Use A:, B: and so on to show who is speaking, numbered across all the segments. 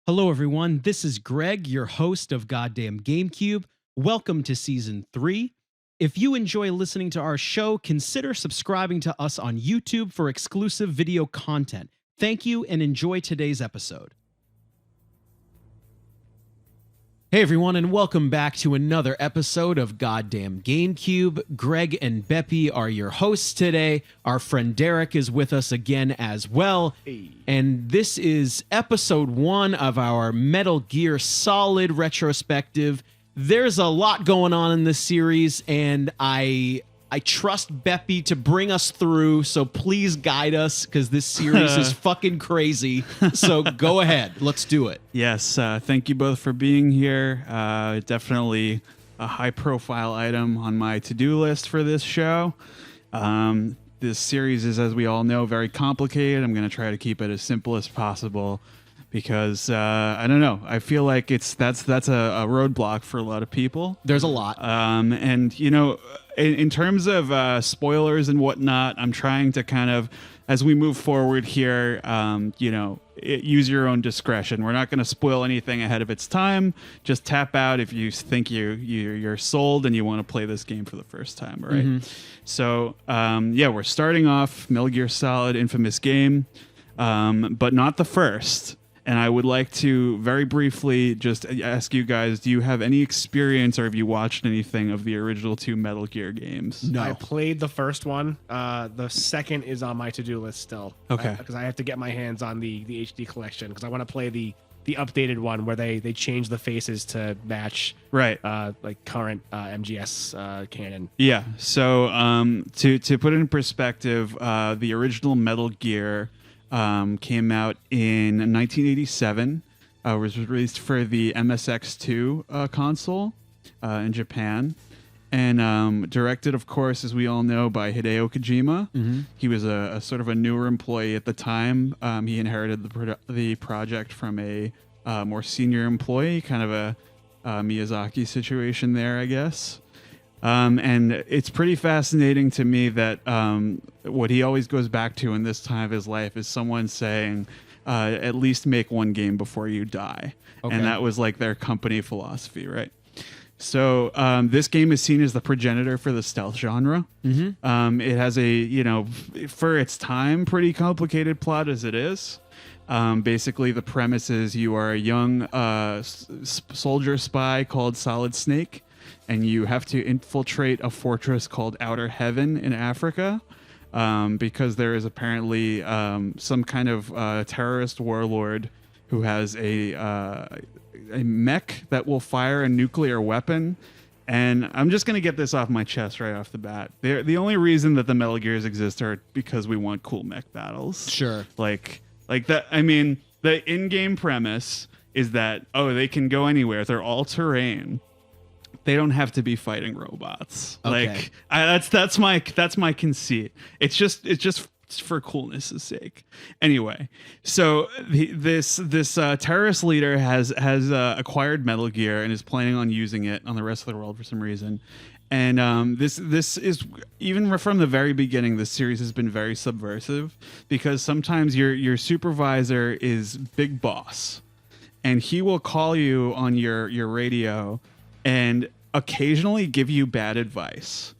A: Hello, everyone. This is Greg, your host of Goddamn Gamecube. Welcome to Season 3. If you enjoy listening to our show, consider subscribing to us on YouTube for exclusive video content. Thank you and enjoy today's episode. Hey everyone, and welcome back to another episode of Goddamn Gamecube. Greg and Beppe are your hosts today. Our friend Derek is with us again as well.
B: Hey.
A: And this is episode 1 of our Metal Gear Solid retrospective. There's a lot going on in this series, and I trust Beppe to bring us through, so please guide us, because this series is fucking crazy. So go ahead. Let's do it.
B: Yes, thank you both for being here. Definitely a high-profile item on my to-do list for this show. This series is, as we all know, very complicated. I'm going to try to keep it as simple as possible because, I don't know, I feel like that's a roadblock for a lot of people.
A: There's a lot.
B: And, you know, in terms of spoilers and whatnot, I'm trying to kind of, as we move forward here, use your own discretion. We're not going to spoil anything ahead of its time. Just tap out if you think you're sold and you want to play this game for the first time, all right? Mm-hmm. So, we're starting off Metal Gear Solid Infamous Game, but not the first. And I would like to very briefly just ask you guys, do you have any experience or have you watched anything of the original 2 Metal Gear games?
C: No. I played the first one. The second is on my to-do list still.
B: Okay.
C: Because I have to get my hands on the HD collection because I want to play the updated one where they change the faces to match
B: right
C: like current MGS canon.
B: Yeah. So to put it in perspective, the original Metal Gear came out in 1987. Was released for the MSX2 console in Japan, and directed, of course, as we all know, by Hideo Kojima. Mm-hmm. He was a sort of a newer employee at the time. He inherited the project from a more senior employee, kind of a Miyazaki situation there, I guess. And it's pretty fascinating to me that what he always goes back to in this time of his life is someone saying, at least make one game before you die. Okay. And that was like their company philosophy, right? So this game is seen as the progenitor for the stealth genre. Mm-hmm. It has a, for its time, pretty complicated plot as it is. Basically, the premise is you are a young soldier spy called Solid Snake, and you have to infiltrate a fortress called Outer Heaven in Africa because there is apparently some kind of terrorist warlord who has a mech that will fire a nuclear weapon. And I'm just going to get this off my chest right off the bat. The only reason that the Metal Gears exist are because we want cool mech battles.
A: Sure.
B: Like that. I mean, the in-game premise is that, they can go anywhere. They're all terrain. They don't have to be fighting robots.
A: Okay.
B: Like that's my conceit. It's just for coolness' sake. Anyway, so this terrorist leader has acquired Metal Gear and is planning on using it on the rest of the world for some reason. And this is, even from the very beginning, this series has been very subversive because sometimes your supervisor is Big Boss, and he will call you on your radio and occasionally give you bad advice.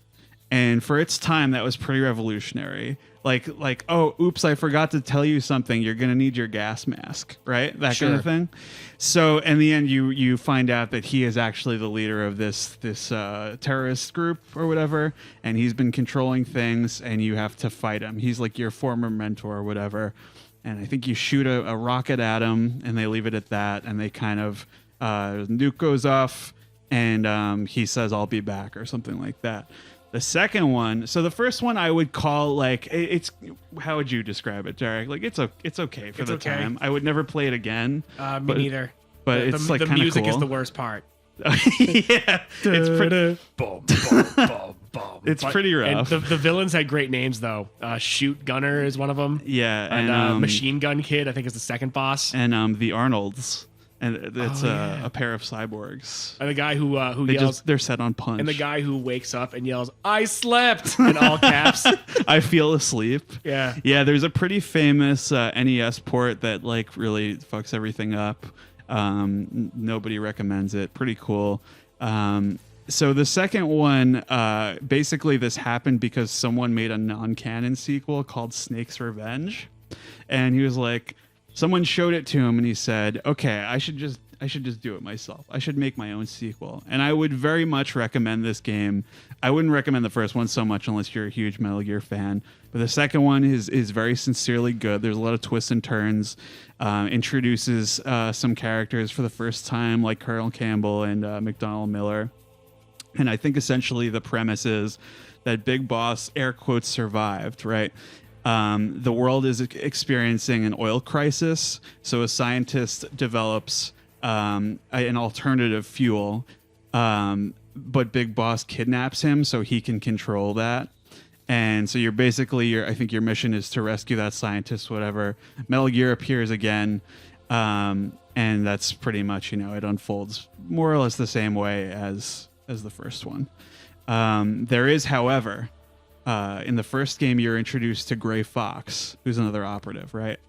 B: And for its time, that was pretty revolutionary. Like, oh, oops, I forgot to tell you something. You're going to need your gas mask, right? That
A: Sure.
B: kind of thing. So in the end, you find out that he is actually the leader of this terrorist group or whatever, and he's been controlling things, and you have to fight him. He's like your former mentor or whatever. And I think you shoot a rocket at him, and they leave it at that, and they kind of, nuke goes off, and he says, I'll be back, or something like that. The second one, so the first one I would call like, it's, how would you describe it, Derek? Like, it's okay for the time. I would never play it again.
C: Me neither.
B: But it's like
C: the
B: kind of
C: music
B: cool.
C: is the worst part.
B: Yeah, it's pretty.
C: Boom, boom, boom, boom.
B: It's pretty rough.
C: And the villains had great names though. Shoot Gunner is one of them.
B: Yeah,
C: and Machine Gun Kid I think is the second boss.
B: And the Arnolds. And it's a pair of cyborgs.
C: And the guy who yells,
B: they're set on punch.
C: and the guy who wakes up and yells, "I slept!" in all caps.
B: I feel asleep.
C: Yeah.
B: Yeah, there's a pretty famous NES port that like really fucks everything up. Nobody recommends it. Pretty cool. So the second one, basically this happened because someone made a non-canon sequel called Snake's Revenge. And he was like, someone showed it to him and he said, okay, I should just do it myself. I should make my own sequel. And I would very much recommend this game. I wouldn't recommend the first one so much unless you're a huge Metal Gear fan. But the second one is very sincerely good. There's a lot of twists and turns. Introduces some characters for the first time, like Colonel Campbell and McDonald Miller. And I think essentially the premise is that Big Boss, air quotes, survived, right? The world is experiencing an oil crisis. So a scientist develops an alternative fuel, but Big Boss kidnaps him so he can control that. And so you're basically, I think your mission is to rescue that scientist, whatever. Metal Gear appears again, and that's pretty much, it unfolds more or less the same way as the first one. There is, however, in the first game, you're introduced to Gray Fox, who's another operative, right?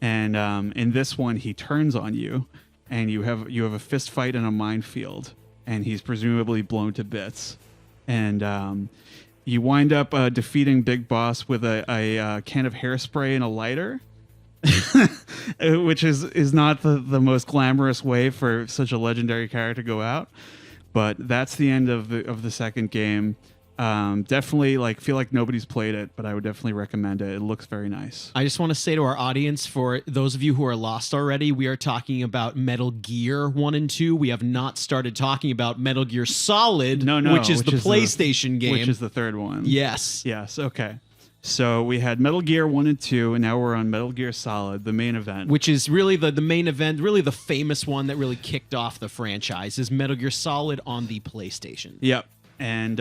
B: And in this one, he turns on you, and you have a fist fight in a minefield, and he's presumably blown to bits. And you wind up defeating Big Boss with a can of hairspray and a lighter, which is not the most glamorous way for such a legendary character to go out. But that's the end of the second game. Definitely feel like nobody's played it, but I would definitely recommend it. It looks very nice.
A: I just want to say to our audience, for those of you who are lost already, we are talking about Metal Gear 1 and 2. We have not started talking about Metal Gear Solid, which is the PlayStation game.
B: Which is the third one.
A: Yes.
B: Yes, okay. So we had Metal Gear 1 and 2, and now we're on Metal Gear Solid, the main event.
A: Which is really the main event, really the famous one that really kicked off the franchise, is Metal Gear Solid on the PlayStation.
B: Yep. And,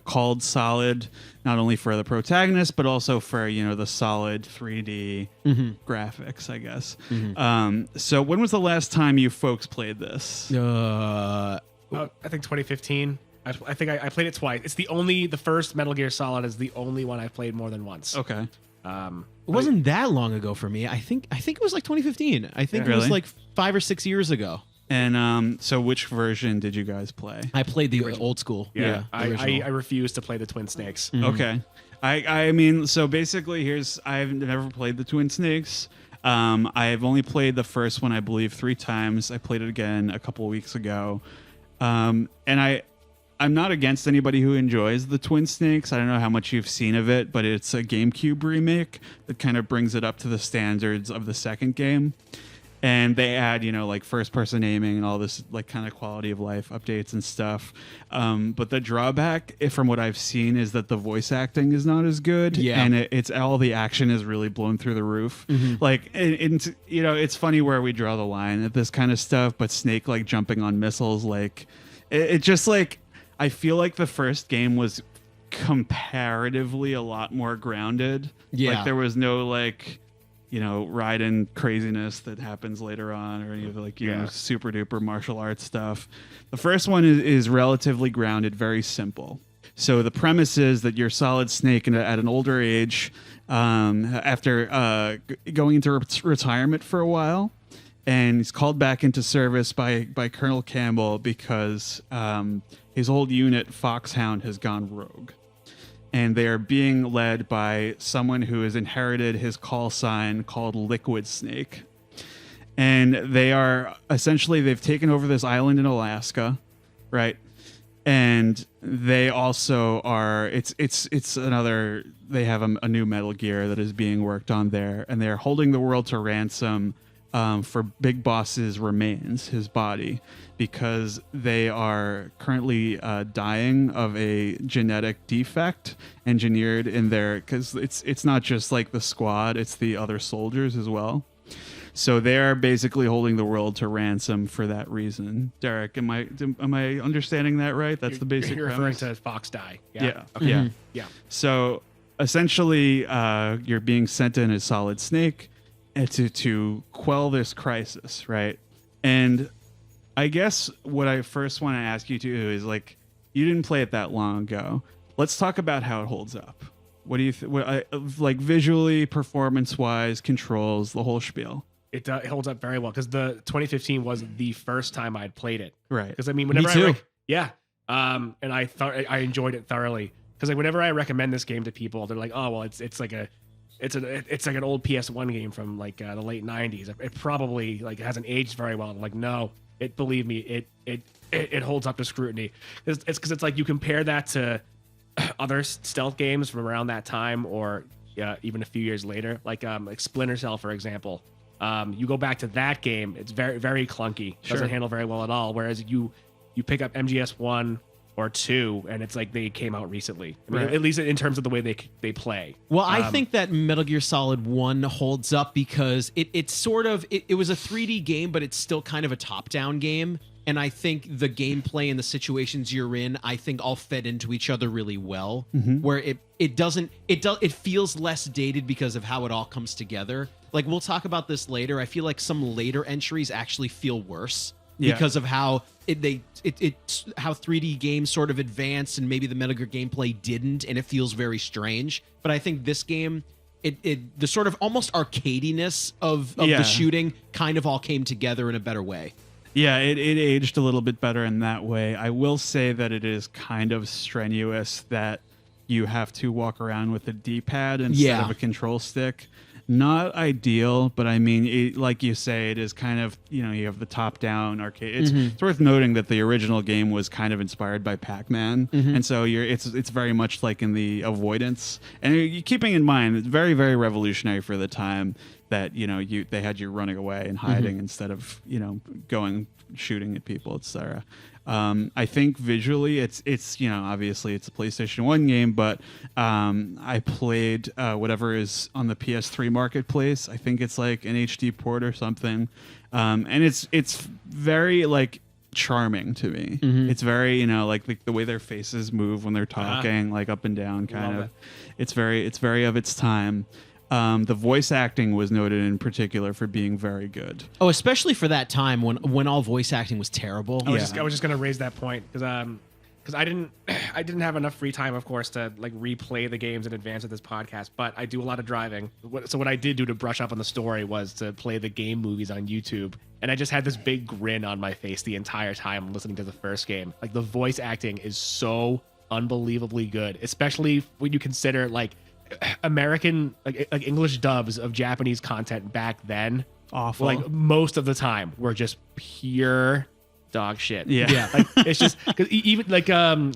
B: called Solid, not only for the protagonist, but also for, the solid 3D graphics, I guess. So when was the last time you folks played this?
C: I think 2015. I think I played it twice. It's the first Metal Gear Solid is the only one I've played more than once.
B: Okay.
A: It wasn't that long ago for me. I think it was like 2015. I think it was like 5 or 6 years ago.
B: And so which version did you guys play?
A: I played the old school.
C: Yeah. I refuse to play the Twin Snakes.
B: Okay. I mean, so basically I've never played the Twin Snakes. I've only played the first one, I believe, 3 times. I played it again a couple of weeks ago. And I'm not against anybody who enjoys the Twin Snakes. I don't know how much you've seen of it, but it's a GameCube remake that kind of brings it up to the standards of the second game. And they add, first-person aiming and all this, kind of quality of life updates and stuff. But the drawback, from what I've seen, is that the voice acting is not as good.
A: Yeah.
B: And it's all the action is really blown through the roof. It's funny where we draw the line at this kind of stuff. But Snake, jumping on missiles, I feel like the first game was comparatively a lot more grounded.
A: Yeah.
B: There was no Raiden craziness that happens later on, or any of the super duper martial arts stuff. The first one is relatively grounded, very simple. So the premise is that you're Solid Snake at an older age, after going into retirement for a while, and he's called back into service by Colonel Campbell because his old unit, Foxhound, has gone rogue. And they are being led by someone who has inherited his call sign called Liquid Snake. And they are they've taken over this island in Alaska, right? And they also are, they have a new Metal Gear that is being worked on there. And they're holding the world to ransom for Big Boss's remains, his body, because they are currently dying of a genetic defect engineered in there, because it's not just the squad, it's the other soldiers as well. So they're basically holding the world to ransom for that reason. Derek, am I understanding that right? That's the basic
C: You're
B: premise?
C: referring to Fox Die.
B: Yeah.
C: Okay.
B: Yeah. So essentially, you're being sent in as Solid Snake to quell this crisis, right? And I guess what I first want to ask you to do is you didn't play it that long ago. Let's talk about how it holds up. What do you visually, performance-wise, controls, the whole spiel?
C: It holds up very well because the 2015 was the first time I'd played it.
B: Right.
C: Because I mean, whenever
A: too.
C: and I thought I enjoyed it thoroughly. Because like whenever I recommend this game to people, they're like, "Oh, well, it's like an old PS1 game from like the late 90s. It probably like hasn't aged very well." I'm like, no, believe me, it holds up to scrutiny. It's because it's like you compare that to other stealth games from around that time, or even a few years later, like Splinter Cell, for example. You go back to that game, it's very, very clunky. Doesn't handle very well at all. Whereas you pick up MGS 1 or 2, and it's like they came out recently. I mean, at least in terms of the way they play.
A: Well, I think that Metal Gear Solid 1 holds up because it was a 3D game, but it's still kind of a top-down game. And I think the gameplay and the situations you're in, I think all fed into each other really well. Where it feels less dated because of how it all comes together. Like we'll talk about this later. I feel like some later entries actually feel worse because of how how 3D games sort of advanced and maybe the Metal Gear gameplay didn't, and it feels very strange. But I think this game, the sort of almost arcadiness of the shooting kind of all came together in a better way.
B: Yeah, it aged a little bit better in that way. I will say that it is kind of strenuous that you have to walk around with a D-pad instead of a control stick. Not ideal, but I mean, like you say, it is kind of, you have the top-down arcade. It's worth noting that the original game was kind of inspired by Pac-Man, and so it's very much like in the avoidance. And you're keeping in mind, it's very, very revolutionary for the time that they had you running away and hiding instead of going shooting at people, etc. I think visually it's obviously it's a PlayStation 1 game, but I played whatever is on the PS3 marketplace. I think it's like an HD port or something, and it's very like charming to me. It's very like the way their faces move when they're talking, like up and down, kind of. It's very of its time. The voice acting was noted in particular for being very good.
A: Oh, especially for that time when all voice acting was terrible.
C: I was just going to raise that point because I didn't have enough free time, of course, to like replay the games in advance of this podcast. But I do a lot of driving. So what I did do to brush up on the story was to play the game movies on YouTube, and I just had this big grin on my face the entire time listening to the first game. Like the voice acting is so unbelievably good, especially when you consider like American like English dubs of Japanese content back then.
B: Awful.
C: Like most of the time were just pure dog shit.
B: Yeah.
C: Like it's just because even like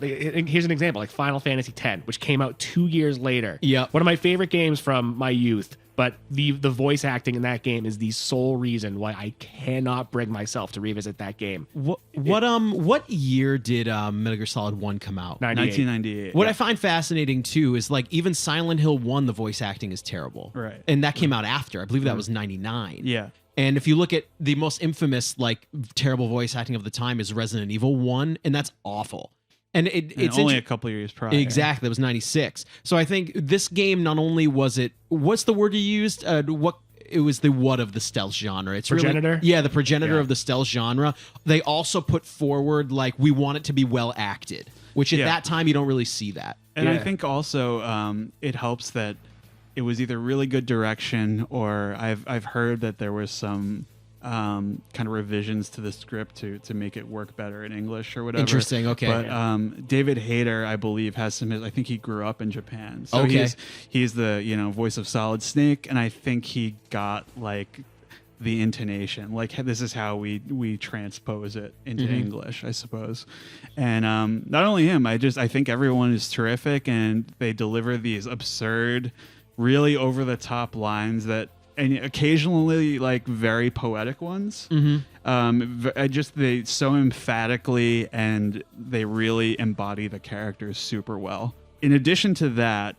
C: here's an example, like Final Fantasy X, which came out 2 years later.
A: Yeah.
C: One of my favorite games from my youth, but the voice acting in that game is the sole reason why I cannot bring myself to revisit that game.
A: What year did Metal Gear Solid 1 come out?
B: 1998.
A: What I find fascinating too is like even Silent Hill 1, the voice acting is terrible.
B: Right.
A: And that came out after. I believe that was 99.
B: Yeah.
A: And if you look at the most infamous like terrible voice acting of the time is Resident Evil 1, and that's awful. And it's
B: only a couple of years prior.
A: Exactly, it was 96. So I think this game not only was it, what's the word you used? It was the what of the stealth genre. It's
C: progenitor.
A: Really, the progenitor of the stealth genre. They also put forward like we want it to be well acted, which at that time you don't really see that.
B: And I think also it helps that it was either really good direction or I've heard that there was some kind of revisions to the script to make it work better in English or whatever.
A: Interesting. Okay.
B: But David Hayter, I believe, has some. I think he grew up in Japan, so
A: okay.
B: he's the voice of Solid Snake, and I think he got like the intonation, like this is how we transpose it into English, I suppose. And not only him, I think everyone is terrific, and they deliver these absurd, really over the top lines that. And occasionally, like very poetic ones. They so emphatically, and they really embody the characters super well. In addition to that,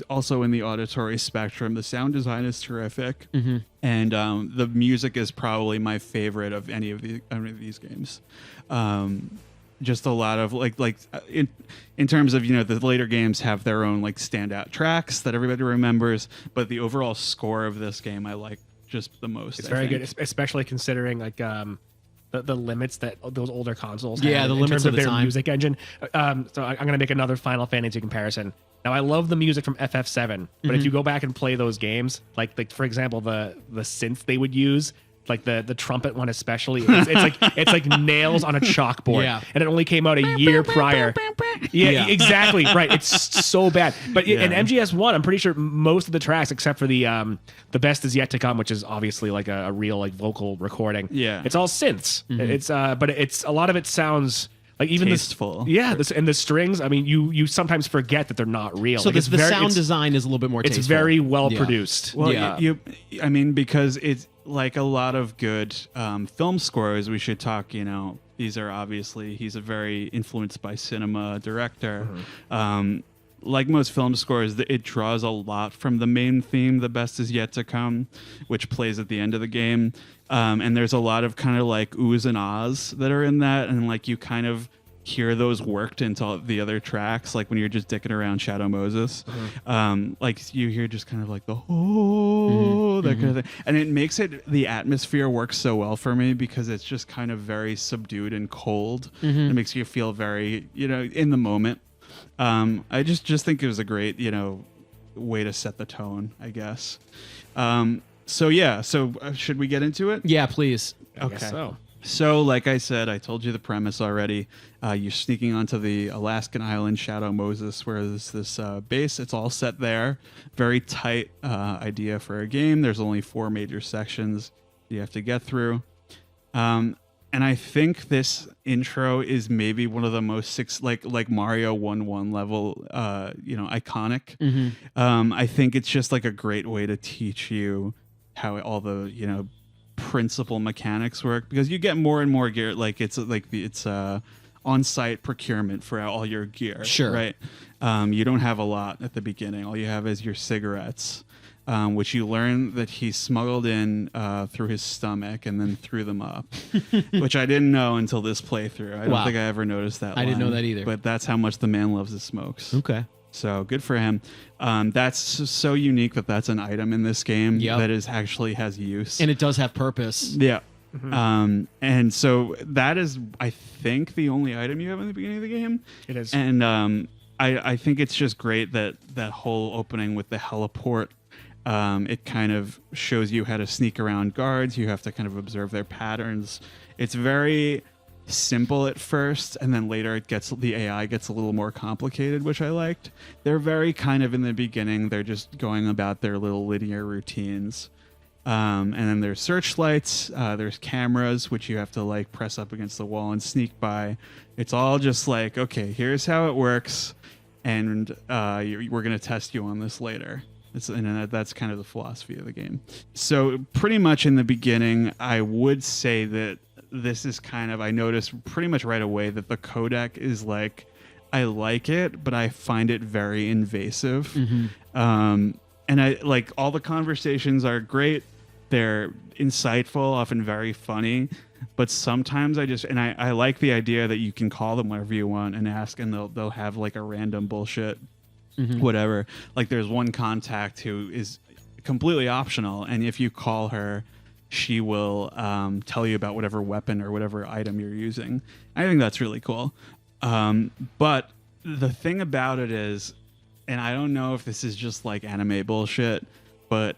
B: also in the auditory spectrum, the sound design is terrific, and the music is probably my favorite of any of these games. Just a lot of in terms of the later games have their own like standout tracks that everybody remembers, but the overall score of this game I like just the most.
C: It's very good, especially considering like the limits that those older consoles
A: Yeah,
C: had
A: the
C: in
A: limits
C: terms
A: of
C: of
A: the
C: their
A: time.
C: music engine. So I'm going to make another Final Fantasy comparison. Now, I love the music from FF7, but if you go back and play those games, like for example, the synth they would use, like the trumpet one especially, it's like nails on a chalkboard.
A: Yeah.
C: And it only came out a year prior. Yeah, exactly. Right. It's so bad. But in MGS1, I'm pretty sure most of the tracks, except for the best is yet to come, which is obviously like a real like vocal recording.
B: Yeah.
C: It's all synths. It's but it's a lot of it sounds like even
B: Tasteful.
C: and the strings. I mean, you sometimes forget that they're not real.
A: So
C: Like,
A: the
C: it's very,
A: sound
C: it's,
A: design is a little bit more
C: it's
A: tasteful.
C: very well
A: Yeah.
C: produced.
B: Well,
A: Yeah.
B: I mean, because it's like a lot of good film scores. We should talk. These are obviously he's a very influenced by cinema director. Like most film scores, it draws a lot from the main theme, "The Best Is Yet to Come," which plays at the end of the game. And there's a lot of kind of like oohs and ahs that are in that, and like you kind of hear those worked into the other tracks, like when you're just dicking around Shadow Moses. Like you hear just kind of like the that kind of thing, and it makes the atmosphere works so well for me because it's just kind of very subdued and cold. It makes you feel very in the moment. I just think it was a great way to set the tone, I guess. So should we get into it?
A: Yeah, please.
C: I guess so.
B: So, like I said, I told you the premise already. You're sneaking onto the Alaskan island Shadow Moses, where there's this base. It's all set there. Very tight idea for a game. There's only 4 major sections you have to get through. And I think this intro is maybe one of the most like Mario 1-1 level, iconic. I think it's just like a great way to teach you how all the principal mechanics work, because you get more and more gear. Like it's on-site procurement for all your gear.
A: Sure.
B: Right. You don't have a lot at the beginning. All you have is your cigarettes, which you learn that he smuggled in through his stomach and then threw them up, which I didn't know until this playthrough. I don't think I ever noticed that.
A: I didn't know
B: line,
A: that either.
B: But that's how much the man loves his smokes.
A: Okay.
B: So good for him. That's so unique that's an item in this game that actually has use.
A: And it does have purpose.
B: Yeah. And so that is, I think, the only item you have in the beginning of the game.
C: It is.
B: And I think it's just great that whole opening with the heliport. It kind of shows you how to sneak around guards. You have to kind of observe their patterns. It's very simple at first, and then later the AI gets a little more complicated, which I liked. They're very kind of in the beginning, they're just going about their little linear routines. And then there's searchlights, there's cameras, which you have to like press up against the wall and sneak by. It's all just like, okay, here's how it works, and we're going to test you on this later. That's kind of the philosophy of the game. So pretty much in the beginning, I would say that this is kind of, I noticed pretty much right away that the codec is like, I like it, but I find it very invasive. And I like all the conversations are great. They're insightful, often very funny. But sometimes I like the idea that you can call them whenever you want and ask, and they'll have like a random bullshit, whatever. Like there's one contact who is completely optional, and if you call her, she will tell you about whatever weapon or whatever item you're using. I think that's really cool. But the thing about it is, and I don't know if this is just like anime bullshit, but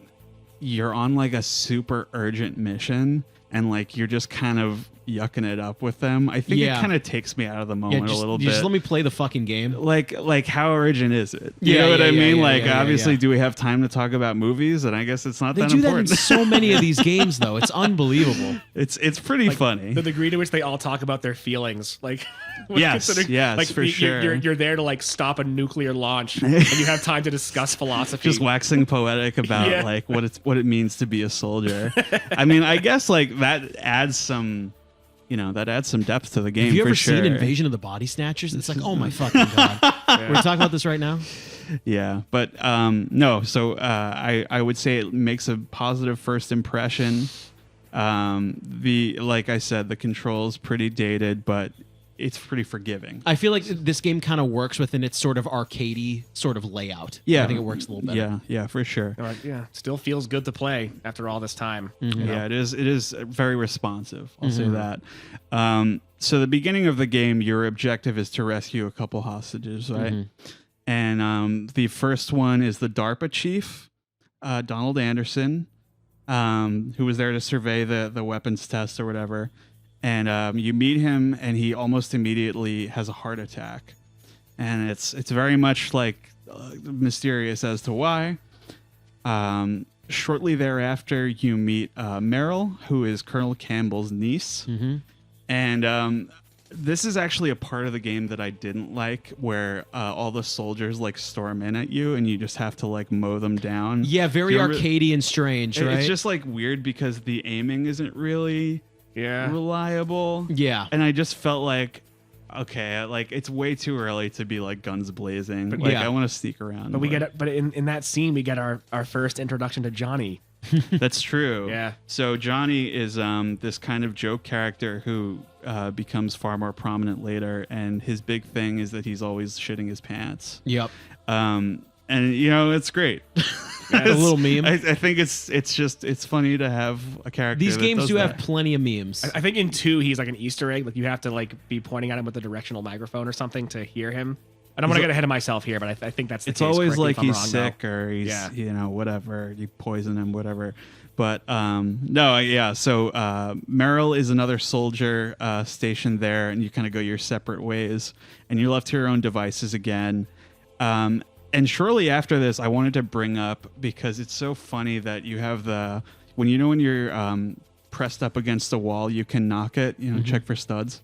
B: you're on like a super urgent mission and like you're just kind of yucking it up with them. I think it kind of takes me out of the moment a little bit.
A: Just let me play the fucking game.
B: Like how urgent is it? You know what I mean? Obviously, do we have time to talk about movies? And I guess it's not that important.
A: They do that in so many of these games, though. It's unbelievable.
B: It's pretty funny.
C: The degree to which they all talk about their feelings, like
B: yes,
C: like,
B: for sure.
C: You're there to like stop a nuclear launch, and you have time to discuss philosophy.
B: Just waxing poetic about like what it means to be a soldier. I mean, I guess like that adds some. That adds some depth to the game.
A: Have you ever
B: for sure.
A: seen Invasion of the Body Snatchers? It's like, oh my fucking god. We're talking about this right now.
B: Yeah, but no. So I would say it makes a positive first impression. Like I said, the control's pretty dated, but it's pretty forgiving.
A: I feel like this game kind of works within its sort of arcadey sort of layout.
B: Yeah,
A: I think it works a little better.
B: Yeah, for sure.
C: Yeah, still feels good to play after all this time.
A: Mm-hmm.
C: you know?
B: Yeah, it is very responsive. I'll say that. So the beginning of the game, your objective is to rescue a couple hostages, right? And the first one is the DARPA chief, Donald Anderson, who was there to survey the weapons test or whatever. And you meet him, and he almost immediately has a heart attack, and it's very much like mysterious as to why. Shortly thereafter, you meet Meryl, who is Colonel Campbell's niece, and this is actually a part of the game that I didn't like, where all the soldiers like storm in at you, and you just have to like mow them down.
A: Yeah, very arcadey and strange, right?
B: It's just like weird because the aiming isn't really reliable.
A: Yeah.
B: And I just felt like, okay, like it's way too early to be like guns blazing.
C: But
B: like
A: yeah.
B: I want to sneak around.
C: But in that scene we get our first introduction to Johnny.
B: That's true.
C: Yeah.
B: So Johnny is this kind of joke character who becomes far more prominent later, and his big thing is that he's always shitting his pants.
A: Yep.
B: And you know, it's great.
A: A little meme.
B: I think it's funny to have a character.
A: These
B: that
A: games
B: does
A: do
B: that.
A: have plenty of memes.
C: I think in 2 he's like an Easter egg. Like you have to like be pointing at him with a directional microphone or something to hear him. I don't want to get ahead of myself here, but I think that's the
B: it's
C: case.
B: always
C: Correct me
B: like
C: if I'm
B: he's
C: wrong,
B: sick
C: though.
B: or he's
C: Yeah.
B: you know, whatever, you poison him, whatever. But no, yeah. So Meryl is another soldier stationed there, and you kind of go your separate ways, and you're left to your own devices again. And shortly after this, I wanted to bring up, because it's so funny that you have when you're pressed up against a wall, you can knock it, you know, check for studs.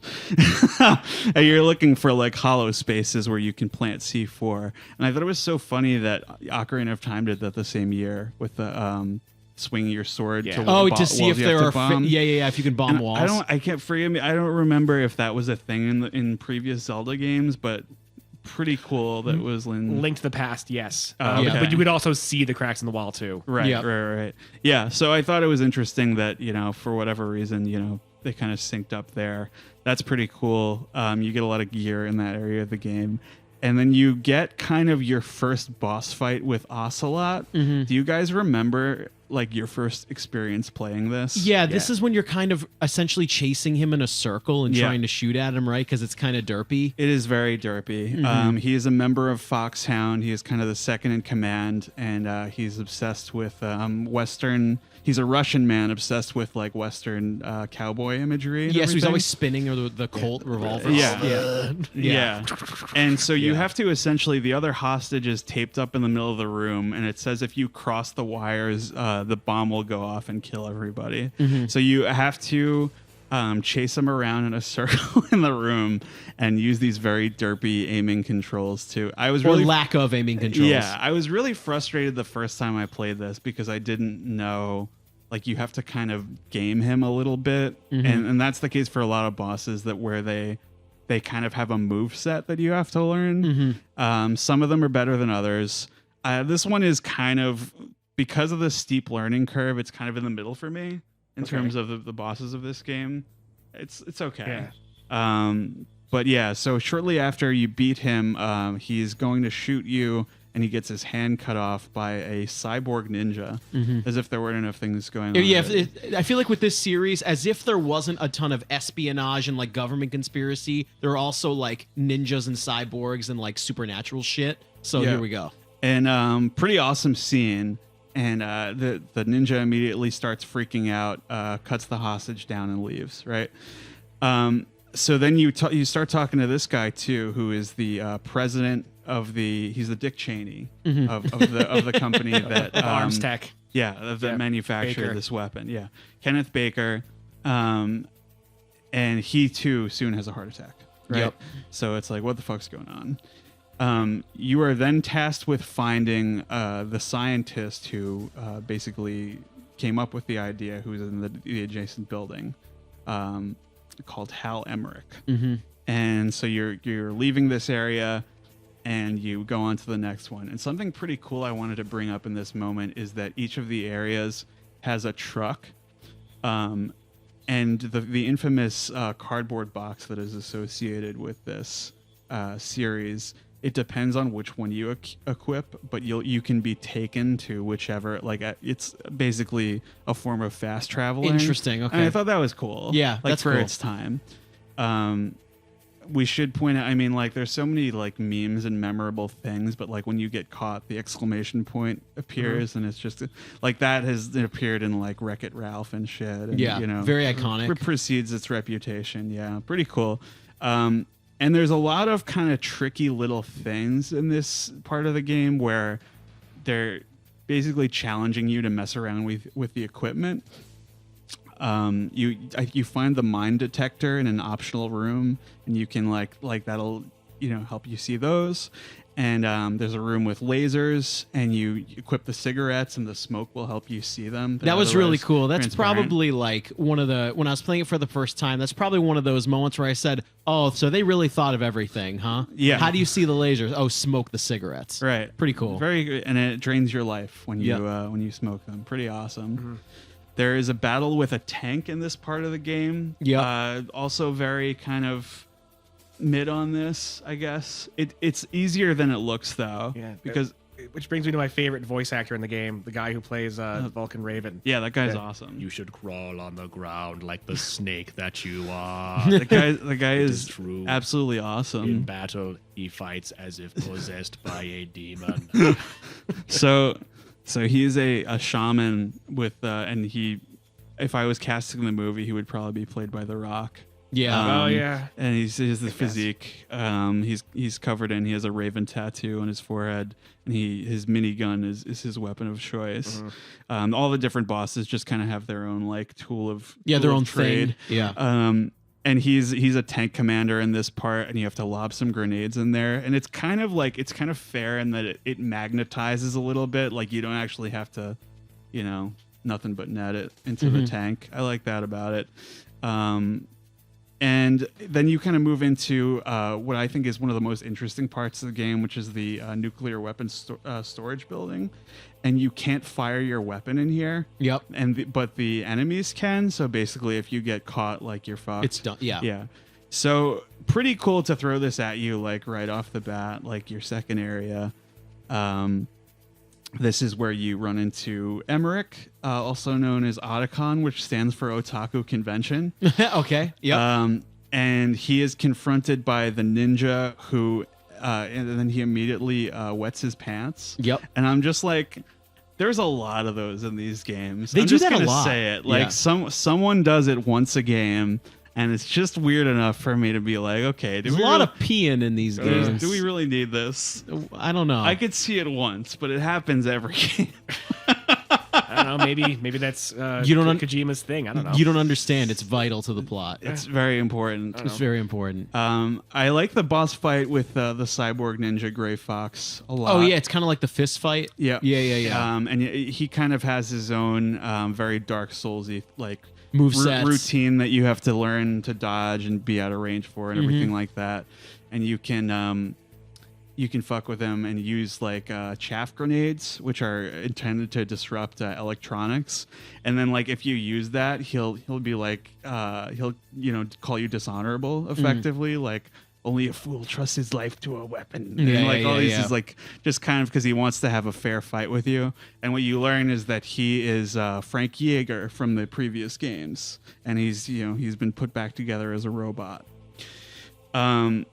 B: And you're looking for like hollow spaces where you can plant C4. And I thought it was so funny that Ocarina of Time did that the same year with the swinging your sword to
A: to see if there are
B: bomb.
A: if you can bomb
B: And
A: walls.
B: I can't forgive me. I don't remember if that was a thing in previous Zelda games, but pretty cool that was
C: Link to the Past, yes.
B: Okay.
C: But you would also see the cracks in the wall too.
B: Right,
A: Yep.
B: right. Yeah, so I thought it was interesting that, you know, for whatever reason, you know, they kind of synced up there. That's pretty cool. You get a lot of gear in that area of the game. And then you get kind of your first boss fight with Ocelot. Do you guys remember like your first experience playing this?
A: Yeah, this is when you're kind of essentially chasing him in a circle and
B: Yeah.
A: trying to shoot at him, right? Because it's kind of derpy.
B: It is very derpy. He is a member of Foxhound. He is kind of the second in command, and he's obsessed with Western. He's a Russian man obsessed with like Western cowboy imagery. And
A: Yeah, so he's
B: everything.
A: always spinning the Colt revolver.
B: Yeah. And so you have to essentially, the other hostage is taped up in the middle of the room, and it says if you cross the wires, the bomb will go off and kill everybody. So you have to chase him around in a circle in the room and use these very derpy aiming controls too. I was
A: Or
B: really
A: lack of aiming controls.
B: Yeah, I was really frustrated the first time I played this because I didn't know, like, you have to kind of game him a little bit, and that's the case for a lot of bosses where they kind of have a move set that you have to learn. Some of them are better than others. This one is kind of, because of the steep learning curve, it's kind of in the middle for me in terms of the bosses of this game. It's okay. But yeah, so shortly after you beat him, he's going to shoot you, and he gets his hand cut off by a cyborg ninja, as if there weren't enough things going on.
A: Yeah, I feel like with this series, as if there wasn't a ton of espionage and like government conspiracy, there are also like ninjas and cyborgs and like supernatural shit. So here we go.
B: And pretty awesome scene. And the ninja immediately starts freaking out, cuts the hostage down, and leaves. Right. So then you start talking to this guy too, who is the president of he's the Dick Cheney of the company that
C: Arms Tech.
B: Yeah, that manufactured
C: Baker.
B: this weapon. Yeah, Kenneth Baker. And he too soon has a heart attack. Right.
A: Yep.
B: So it's like, what the fuck's going on? You are then tasked with finding the scientist who basically came up with the idea, who's in the adjacent building, called Hal Emmerich. And so you're leaving this area, and you go on to the next one. And something pretty cool I wanted to bring up in this moment is that each of the areas has a truck. and the infamous cardboard box that is associated with this series. It depends on which one you equip, but you can be taken to whichever. Like it's basically a form of fast traveling.
A: Interesting. Okay,
B: and I thought that was cool.
A: Yeah,
B: like
A: that's
B: for
A: cool.
B: its time. We should point out. I mean, like there's so many like memes and memorable things, but like when you get caught, the exclamation point appears, and it's just like that has appeared in like Wreck-It Ralph and shit. And,
A: Yeah,
B: you know,
A: very iconic.
B: precedes its reputation. Yeah, pretty cool. And there's a lot of kind of tricky little things in this part of the game where they're basically challenging you to mess around with the equipment. You find the mine detector in an optional room, and you can like that'll help you see those. And there's a room with lasers, and you equip the cigarettes, and the smoke will help you see them.
A: That was really cool. That's
B: transparent.
A: probably like when I was playing it for the first time, that's probably one of those moments where I said, oh, so they really thought of everything, huh?
B: Yeah.
A: How do you see the lasers? Oh, smoke the cigarettes.
B: Right.
A: Pretty cool.
B: Very good, and it drains your life when you smoke them. Pretty awesome.
C: Mm-hmm.
B: There is a battle with a tank in this part of the game.
A: Yeah.
B: Also very kind of mid on this, I guess. It's easier than it looks though.
C: Yeah,
B: because
C: which brings me to my favorite voice actor in the game, the guy who plays Vulcan Raven.
B: yeah, that guy's awesome.
C: You should crawl on the ground like the snake that you are.
B: The guy is
C: true.
B: absolutely
C: In
B: awesome.
C: battle, he fights as if possessed by a demon.
B: So he's a shaman with and he, if I was casting the movie, he would probably be played by The Rock.
A: Yeah.
C: Oh, yeah.
B: And he has the physique. He's covered in. He has a raven tattoo on his forehead, and his minigun is his weapon of choice. All the different bosses just kind of have their own like tool of
A: their own
B: trade.
A: thing. Yeah.
B: And he's a tank commander in this part, and you have to lob some grenades in there. And it's kind of fair in that it magnetizes a little bit. Like you don't actually have to, nothing but net it into the tank. I like that about it. And then you kind of move into what I think is one of the most interesting parts of the game, which is the nuclear weapons storage building. And you can't fire your weapon in here.
A: Yep.
B: But the enemies can. So basically, if you get caught, like you're fucked.
A: It's done. Yeah.
B: Yeah. So pretty cool to throw this at you like right off the bat, like your second area. This is where you run into Emmerich, also known as Otacon, which stands for Otaku Convention.
A: Okay. Yep.
B: And he is confronted by the ninja who, and then he immediately wets his pants.
A: Yep.
B: And I'm just like, there's a lot of those in these games.
A: They
B: I'm
A: do
B: just
A: that a
B: gonna
A: lot.
B: say it. Like
A: Yeah.
B: someone does it once a game, and it's just weird enough for me to be like, okay,
A: There's a lot of peeing in these games.
B: do we really need this?
A: I don't know.
B: I could see it once, but it happens every game.
C: I don't know. Maybe that's
A: You don't
C: Kojima's thing. I don't know.
A: You don't understand. It's vital to the plot.
B: It's very important.
A: It's very important.
B: I like the boss fight with the cyborg ninja Gray Fox a lot.
A: Oh yeah, it's kind of like the fist fight.
B: Yeah.
A: Yeah.
B: And he kind of has his own very Dark Soulsy like
A: Movesets.
B: routine that you have to learn to dodge and be out of range for and everything like that. And you can fuck with him and use like chaff grenades, which are intended to disrupt electronics. And then like if you use that, he'll be like he'll call you dishonorable effectively, like only a fool trusts his life to a weapon.
A: Yeah,
B: and like all these
A: yeah.
B: is like just kind of because he wants to have a fair fight with you. And what you learn is that he is Frank Yeager from the previous games, and he's been put back together as a robot. I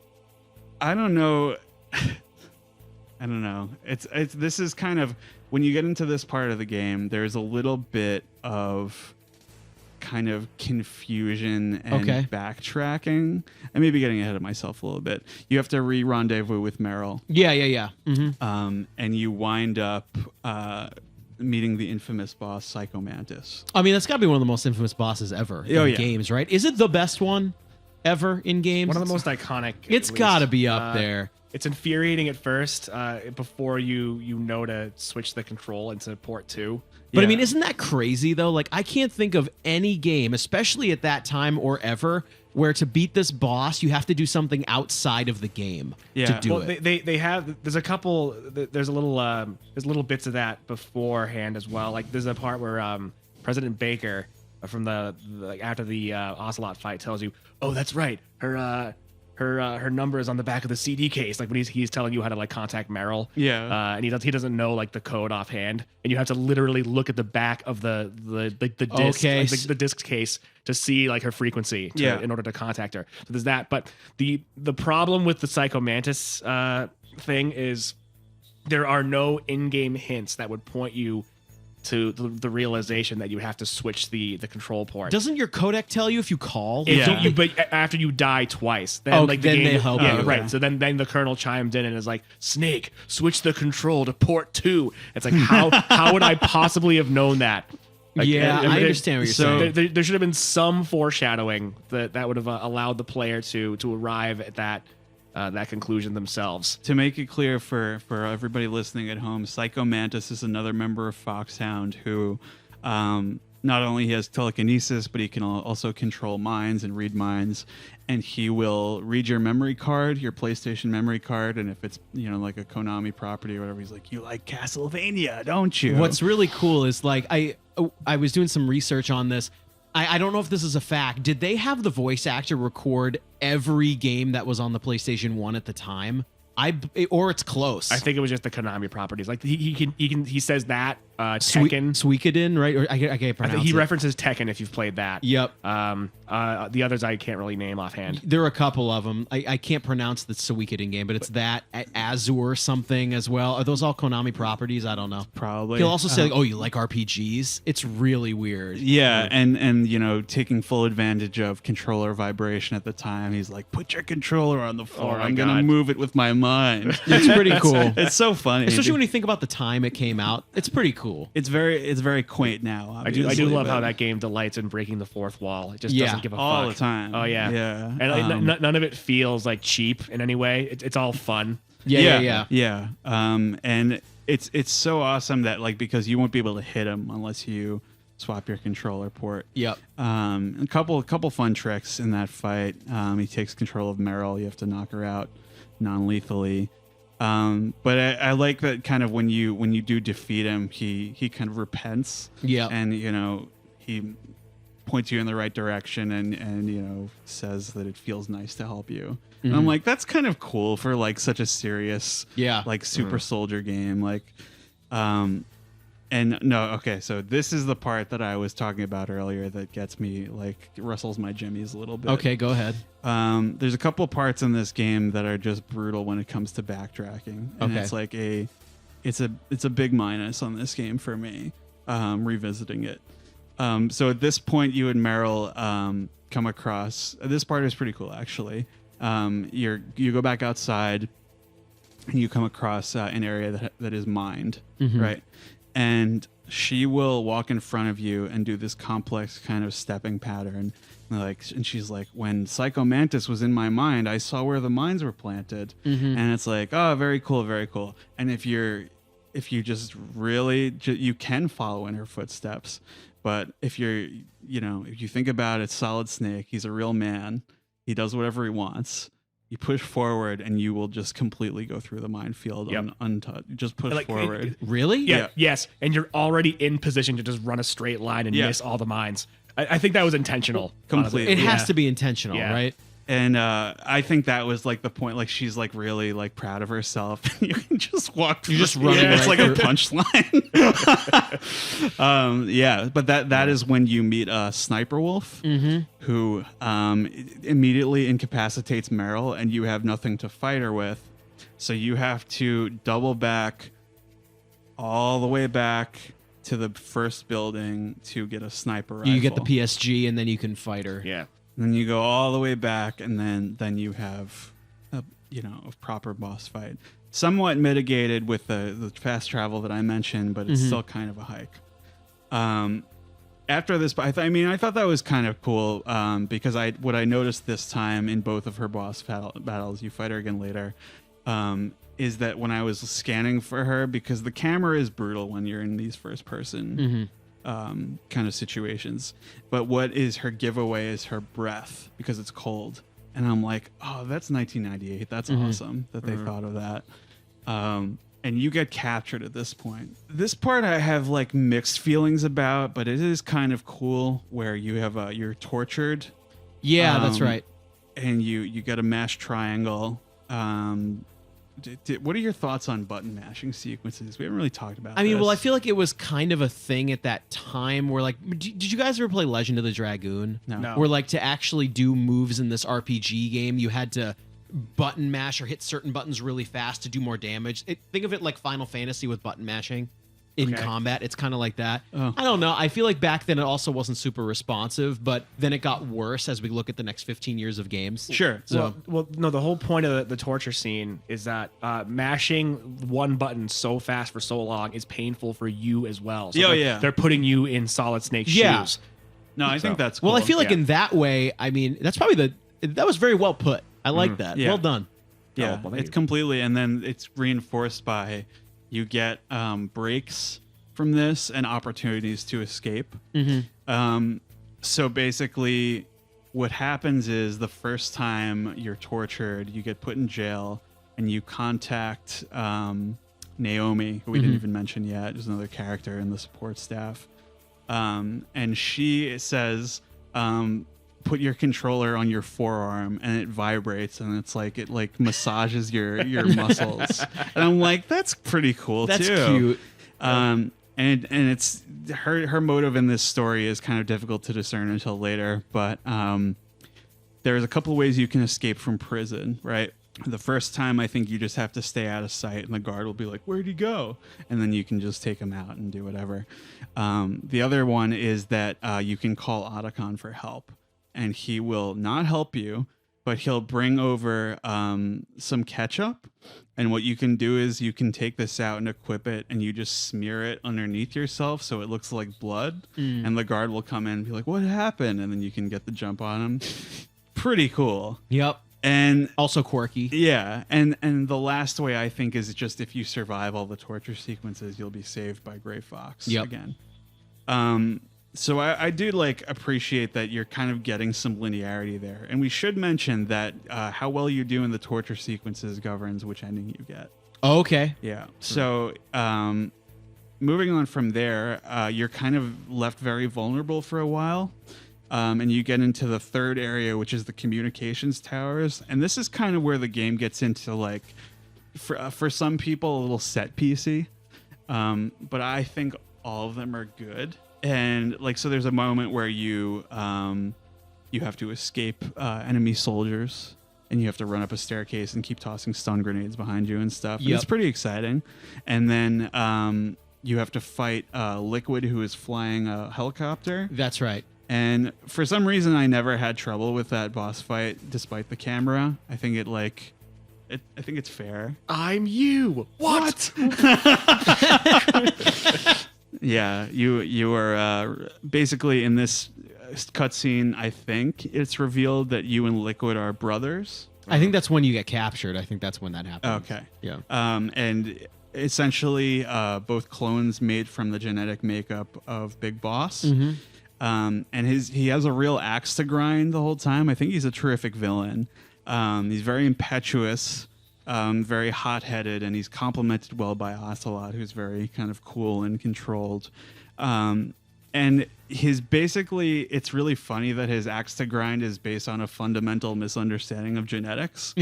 B: don't know. I don't know. This is kind of when you get into this part of the game, there's a little bit of kind of confusion and backtracking. I may be getting ahead of myself a little bit. You have to re-rendezvous with Meryl.
A: Yeah. Mm-hmm.
B: And you wind up meeting the infamous boss, Psycho Mantis.
A: I mean, that's got to be one of the most infamous bosses ever in games, right? Is it the best one ever in games?
C: One of the most iconic.
A: It's got to be up there.
C: It's infuriating at first before you know to switch the control into port 2.
A: But I mean, isn't that crazy though? Like I can't think of any game, especially at that time or ever, where to beat this boss, you have to do something outside of the game to do it.
C: They have there's a couple there's little bits of that beforehand as well. Like there's a part where President Baker like after the Ocelot fight tells you, oh, that's right, her number is on the back of the CD case, like when he's telling you how to like contact Meryl.
B: Yeah.
C: And he doesn't know like the code offhand, and you have to literally look at the back of the disc,
A: Okay.
C: like, the disc case to see like her frequency in order to contact her. So there's that. But the problem with the Psycho Mantis thing is there are no in-game hints that would point you to the realization that you have to switch the control port.
A: Doesn't your codec tell you if you call?
B: Yeah.
C: But after you die twice, then like the
A: then
C: game,
A: they help
C: yeah,
A: you.
C: right. So then the colonel chimed in and is like, "Snake, switch the control to port 2." It's like how would I possibly have known that? Like,
A: Yeah, I understand what you're saying.
C: There should have been some foreshadowing that would have allowed the player to arrive at that conclusion themselves.
B: To make it clear for everybody listening at home, Psycho Mantis is another member of Foxhound who not only he has telekinesis, but he can also control minds and read minds. And he will read your memory card, your PlayStation memory card, and if it's like a Konami property or whatever, he's like, "You like Castlevania, don't you?"
A: What's really cool is like I was doing some research on this. I don't know if this is a fact. Did they have the voice actor record every game that was on the PlayStation 1 at the time? Or it's close.
C: I think it was just the Konami properties. Like he says that Tekken.
A: Suikoden, right? Or I can't pronounce
C: He
A: it.
C: references Tekken if you've played that.
A: Yep.
C: The others I can't really name offhand.
A: There are a couple of them. I can't pronounce the Suikoden game, but it's that Azure something as well. Are those all Konami properties? I don't know.
B: Probably.
A: He'll also say like, "Oh, you like RPGs?" It's really weird.
B: Yeah, and taking full advantage of controller vibration at the time. He's like, "Put your controller on the floor.
C: Oh my
B: I'm gonna
C: God.
B: move it with my mind."
A: It's pretty cool.
B: It's so funny,
A: Especially when you think about the time it came out. It's pretty cool.
B: it's very quaint now.
C: I do
B: obviously,
C: love how
B: but
C: that game delights in breaking the fourth wall. It just
A: Yeah,
C: doesn't give a
B: all
C: fuck
B: the time.
C: Oh yeah,
B: yeah,
C: and none of it feels like cheap in any way. It's all fun.
A: Yeah.
B: And it's so awesome that like because you won't be able to hit him unless you swap your controller port.
A: Yep.
B: A couple fun tricks in that fight. He takes control of Meryl. You have to knock her out non-lethally. But I like that kind of when you do defeat him, he kind of repents.
A: Yeah.
B: And he points you in the right direction and says that it feels nice to help you. And I'm like, that's kind of cool for like such a serious like super soldier game. Like and no, okay, so this is the part that I was talking about earlier that gets me like rustles my jimmies a little bit.
A: Okay, go ahead.
B: There's a couple parts in this game that are just brutal when it comes to backtracking. And
A: Okay.
B: it's like it's a big minus on this game for me, revisiting it. So at this point you and Meryl come across this part is pretty cool actually. You go back outside and you come across an area that is mined, right? And she will walk in front of you and do this complex kind of stepping pattern. And she's like, when Psycho Mantis was in my mind, I saw where the mines were planted. And it's like, oh, very cool, very cool. And if you just really, you can follow in her footsteps. But if if you think about it, Solid Snake, he's a real man. He does whatever he wants. You push forward and you will just completely go through the minefield untouched. Just push forward.
A: Really?
C: Yeah. Yes. And you're already in position to just run a straight line and miss all the mines. I think that was intentional.
B: Completely.
A: It has to be intentional, right?
B: And I think that was like the point. Like she's like really like proud of herself. You can just walk.
A: You're just running.
B: It's
A: right
B: like a
A: through.
B: punchline. But that is when you meet Sniper Wolf, who immediately incapacitates Meryl, and you have nothing to fight her with. So you have to double back all the way back to the first building to get a sniper rifle.
A: You get the PSG, and then you can fight her.
C: Yeah.
B: And then you go all the way back, and then you have a proper boss fight. Somewhat mitigated with the fast travel that I mentioned, but it's still kind of a hike. After this, I thought that was kind of cool because what I noticed this time in both of her boss battles, you fight her again later, is that when I was scanning for her, because the camera is brutal when you're in these first person kind of situations, but what is her giveaway is her breath because it's cold, and I'm like, oh, that's 1998. That's awesome that they thought of that. and you get captured at this point. This part I have like mixed feelings about, but it is kind of cool where you have you're tortured.
A: Yeah, that's right.
B: And you get a mash triangle. What are your thoughts on button mashing sequences? We haven't really talked about.
A: I mean,
B: this.
A: well, I feel like it was kind of a thing at that time where, like, did you guys ever play Legend of the Dragoon?
B: No.
A: Where, like, to actually do moves in this RPG game, you had to button mash or hit certain buttons really fast to do more damage. Think of it like Final Fantasy with button mashing in combat. It's kind of like that.
B: Oh.
A: I don't know. I feel like back then it also wasn't super responsive, but then it got worse as we look at the next 15 years of games.
B: Sure.
A: So,
C: Well, no, the whole point of the torture scene is that mashing one button so fast for so long is painful for you as well. So they're putting you in Solid Snake's shoes.
B: No, I think that's cool.
A: well, I feel like in that way, I mean, that's probably that was very well put. I like that.
B: Yeah.
A: Well done.
B: Yeah,
C: well,
B: it's completely, and then it's reinforced by you get breaks from this and opportunities to escape. So basically, what happens is the first time you're tortured, you get put in jail, and you contact Naomi, who we didn't even mention yet. There's another character in the support staff, and she says, put your controller on your forearm and it vibrates and it's like it like massages your muscles. And I'm like, that's pretty cool.
A: That's
B: too.
A: cute.
B: And it's her motive in this story is kind of difficult to discern until later, but there's a couple ways you can escape from prison, right? The first time, I think you just have to stay out of sight, and the guard will be like, "Where'd he go?" And then you can just take him out and do whatever. The other one is that you can call Otacon for help, and he will not help you, but he'll bring over some ketchup. And what you can do is you can take this out and equip it, and you just smear it underneath yourself so it looks like blood. And the guard will come in and be like, "What happened?" And then you can get the jump on him. Pretty cool.
A: Yep.
B: And
A: Also quirky.
B: yeah, and the last way I think is just if you survive all the torture sequences, you'll be saved by Gray Fox again. So I do like appreciate that you're kind of getting some linearity there, and we should mention that how well you do in the torture sequences governs which ending you get.
A: Oh, okay.
B: Yeah. So moving on from there, you're kind of left very vulnerable for a while. And you get into the third area, which is the communications towers. And this is kind of where the game gets into, like, for some people, a little set piecey. But I think all of them are good. And, like, so there's a moment where you have to escape enemy soldiers. And you have to run up a staircase and keep tossing stun grenades behind you and stuff. And it's pretty exciting. And then you have to fight Liquid, who is flying a helicopter.
A: That's right.
B: And for some reason, I never had trouble with that boss fight, despite the camera. I think I think it's fair.
C: I'm you. What?
B: Yeah, you are basically in this cutscene. I think it's revealed that you and Liquid are brothers.
A: I think that's when you get captured. I think that's when that happens.
B: Okay.
A: Yeah.
B: And essentially, both clones made from the genetic makeup of Big Boss. And he has a real axe to grind the whole time. I think he's a terrific villain. He's very impetuous, very hot-headed, and he's complemented well by Ocelot, who's very kind of cool and controlled. And it's really funny that his axe to grind is based on a fundamental misunderstanding of genetics.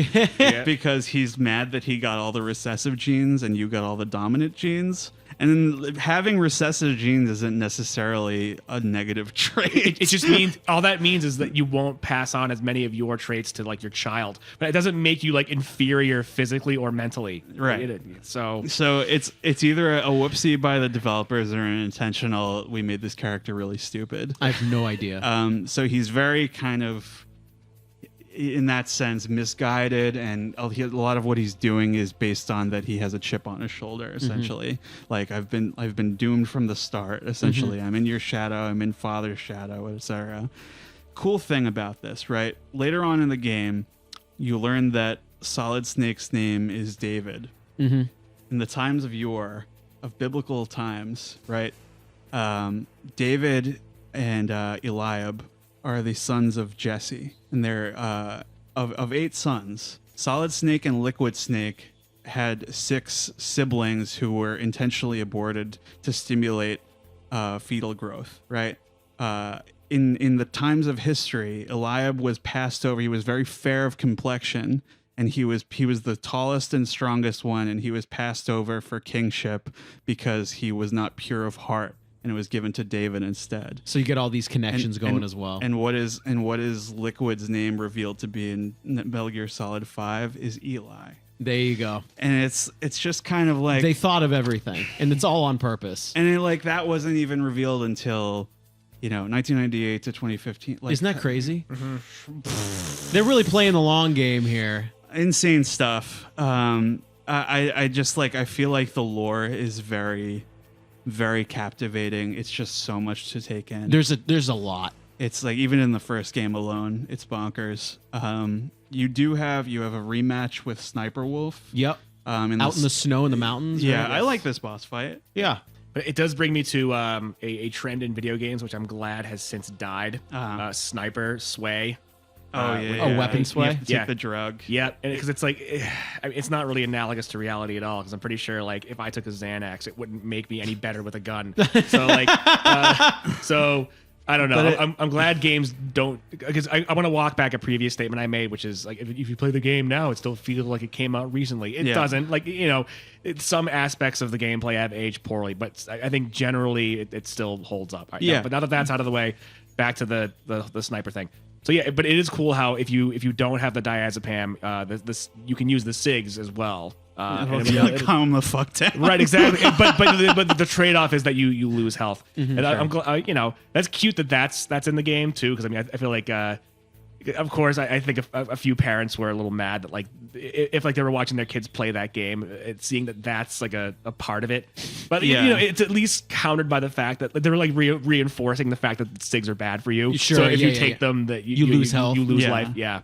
B: Because he's mad that he got all the recessive genes and you got all the dominant genes. And having recessive genes isn't necessarily a negative trait.
C: It just means all that means is that you won't pass on as many of your traits to like your child, but it doesn't make you like inferior physically or mentally.
B: Right.
C: So
B: it's either a whoopsie by the developers or an intentional, we made this character really stupid.
A: I have no idea.
B: So he's very kind of, in that sense, misguided, and a lot of what he's doing is based on that he has a chip on his shoulder, essentially. Like, I've been doomed from the start, essentially. I'm in your shadow, I'm in Father's shadow, etc. Cool thing about this, right? Later on in the game, you learn that Solid Snake's name is David. In the times of yore, of biblical times, right? David and Eliab are the sons of Jesse, and they're of 8 sons. Solid Snake and Liquid Snake had 6 siblings who were intentionally aborted to stimulate fetal growth, right? In the times of history, Eliab was passed over. He was very fair of complexion, and he was the tallest and strongest one, and he was passed over for kingship because he was not pure of heart, and it was given to David instead.
A: So you get all these connections going as well.
B: And what is Liquid's name revealed to be in Metal Gear Solid 5 is Eli.
A: There you go.
B: And it's just kind of like
A: they thought of everything, and it's all on purpose.
B: And that wasn't even revealed until 1998 to 2015.
A: Isn't that crazy? Mm-hmm. They're really playing the long game here.
B: Insane stuff. I just I feel like the lore is very, very captivating. It's just so much to take in.
A: There's a lot.
B: It's even in the first game alone, it's bonkers. You have a rematch with Sniper Wolf.
A: Yep. Out in the snow in the mountains.
B: Yeah,
A: right?
B: I like this boss fight.
A: Yeah.
C: But it does bring me to a trend in video games, which I'm glad has since died. Sniper sway.
A: Weapon sway.
B: You have to take the drug.
C: Yeah, because it's it's not really analogous to reality at all. Because I'm pretty sure if I took a Xanax, it wouldn't make me any better with a gun. So so I don't know. I'm glad games don't, because I want to walk back a previous statement I made, which is if you play the game now, it still feels like it came out recently. It doesn't. Some aspects of the gameplay have aged poorly, but I think generally it still holds up. Right? But now that that's out of the way, back to the sniper thing. So yeah, but it is cool how if you don't have the diazepam, this you can use the SIGs as well.
B: Calm the fuck down.
C: Right, exactly. but the trade off is that you lose health, and
A: sure.
C: I'm glad. That's cute that's in the game too. Because I feel like, of course, I think a few parents were a little mad that if they were watching their kids play that game, seeing that's a part of it. But it's at least countered by the fact that they're reinforcing the fact that SIGs are bad for you.
A: Sure,
C: so if you take them, that you
A: lose health,
C: you lose life. Yeah.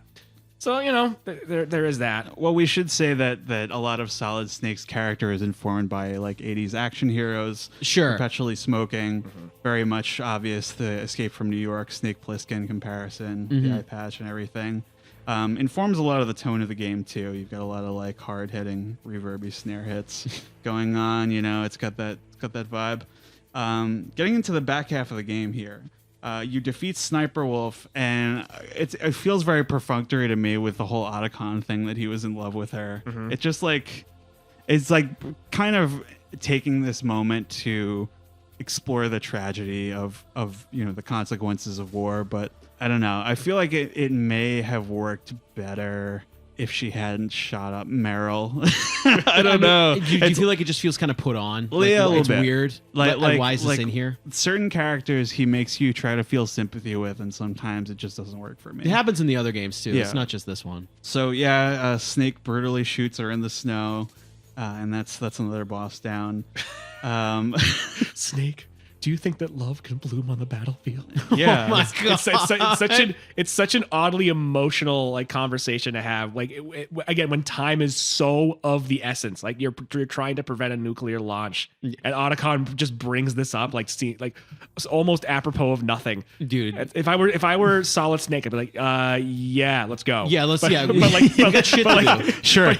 C: So, there is that.
B: Well, we should say that a lot of Solid Snake's character is informed by 80s action heroes.
A: Sure.
B: Perpetually smoking. Mm-hmm. Very much obvious the Escape from New York, Snake Plissken comparison, the eye patch and everything. Informs a lot of the tone of the game too. You've got a lot of hard-hitting, reverby snare hits going on. It's got that vibe. Getting into the back half of the game here. You defeat Sniper Wolf, and it feels very perfunctory to me with the whole Otacon thing that he was in love with her. Mm-hmm. It's just it's kind of taking this moment to explore the tragedy of the consequences of war. But I don't know. I feel like it may have worked better if she hadn't shot up Meryl. I don't know.
A: Do you feel like it just feels kind of put on?
B: A little
A: it's
B: bit
A: weird. Why is this in here?
B: Certain characters he makes you try to feel sympathy with, and sometimes it just doesn't work for me.
A: It happens in the other games too.
B: Yeah.
A: It's not just this one.
B: So Snake brutally shoots her in the snow, and that's another boss down.
C: Snake, do you think that love can bloom on the battlefield?
B: Yeah.
A: Oh my God.
C: It's such an oddly emotional conversation to have. Again, when time is so of the essence, you're trying to prevent a nuclear launch, and Otacon just brings this up, almost apropos of nothing.
A: Dude,
C: if I were Solid Snake, I'd be like, yeah, let's go.
A: Yeah, let's.
C: But
A: got shit to do.
B: Sure.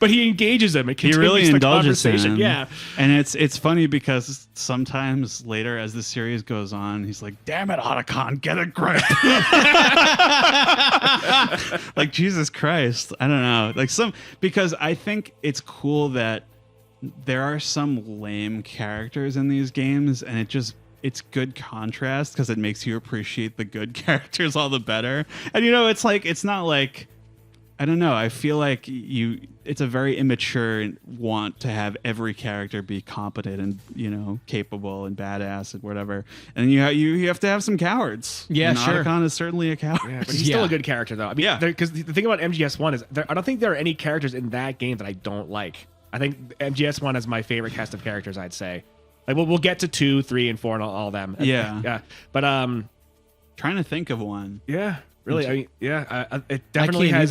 C: But he engages him. It continues
B: He really
C: the
B: indulges
C: conversation.
B: him.
C: Yeah.
B: And it's funny because sometimes later as the series goes on, he's like, damn it, Otacon, get a grip. Jesus Christ. I don't know. Because I think it's cool that there are some lame characters in these games, and it's good contrast because it makes you appreciate the good characters all the better. And it's not I don't know. I feel like it's a very immature want to have every character be competent and capable and badass and whatever. And you have to have some cowards.
A: Yeah,
B: and
A: sure.
B: Otacon is certainly a coward.
C: Yeah, but he's still a good character though. I mean, because the thing about MGS1 is I don't think there are any characters in that game that I don't like. I think MGS1 is my favorite cast of characters. I'd say. We'll get to 2, 3, and 4 and all of them.
B: Yeah.
C: But
B: trying to think of one.
C: Yeah. Really, it definitely has.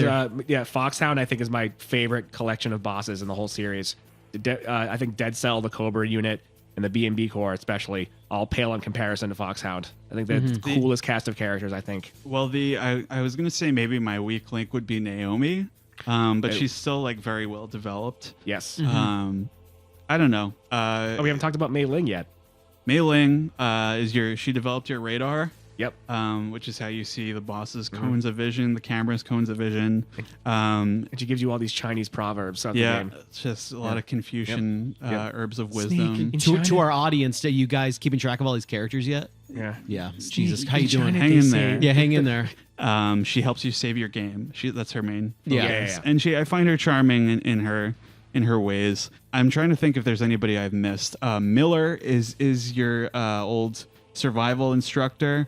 C: Foxhound, I think, is my favorite collection of bosses in the whole series. I think Dead Cell, the Cobra unit, and the B&B Corps, especially, all pale in comparison to Foxhound. I think that's the coolest cast of characters. I think.
B: Well, I was gonna say maybe my weak link would be Naomi. But she's still like very well developed.
C: Yes.
B: I don't know.
C: We haven't talked about Mei Ling yet.
B: Mei Ling she developed your radar.
C: Yep.
B: Which is how you see the boss's cones of vision, the camera's cones of vision.
C: And she gives you all these Chinese proverbs throughout the game.
B: It's just a lot of Confucian herbs of wisdom.
A: To our audience, are you guys keeping track of all these characters yet?
C: Yeah.
A: Yeah. Jesus, how you doing?
B: Hang in there.
A: Yeah, hang in there.
B: She helps you save your game. That's her main
A: Yeah.
B: focus.
C: Yeah.
B: And I find her charming in her ways. I'm trying to think if there's anybody I've missed. Miller is your old survival instructor,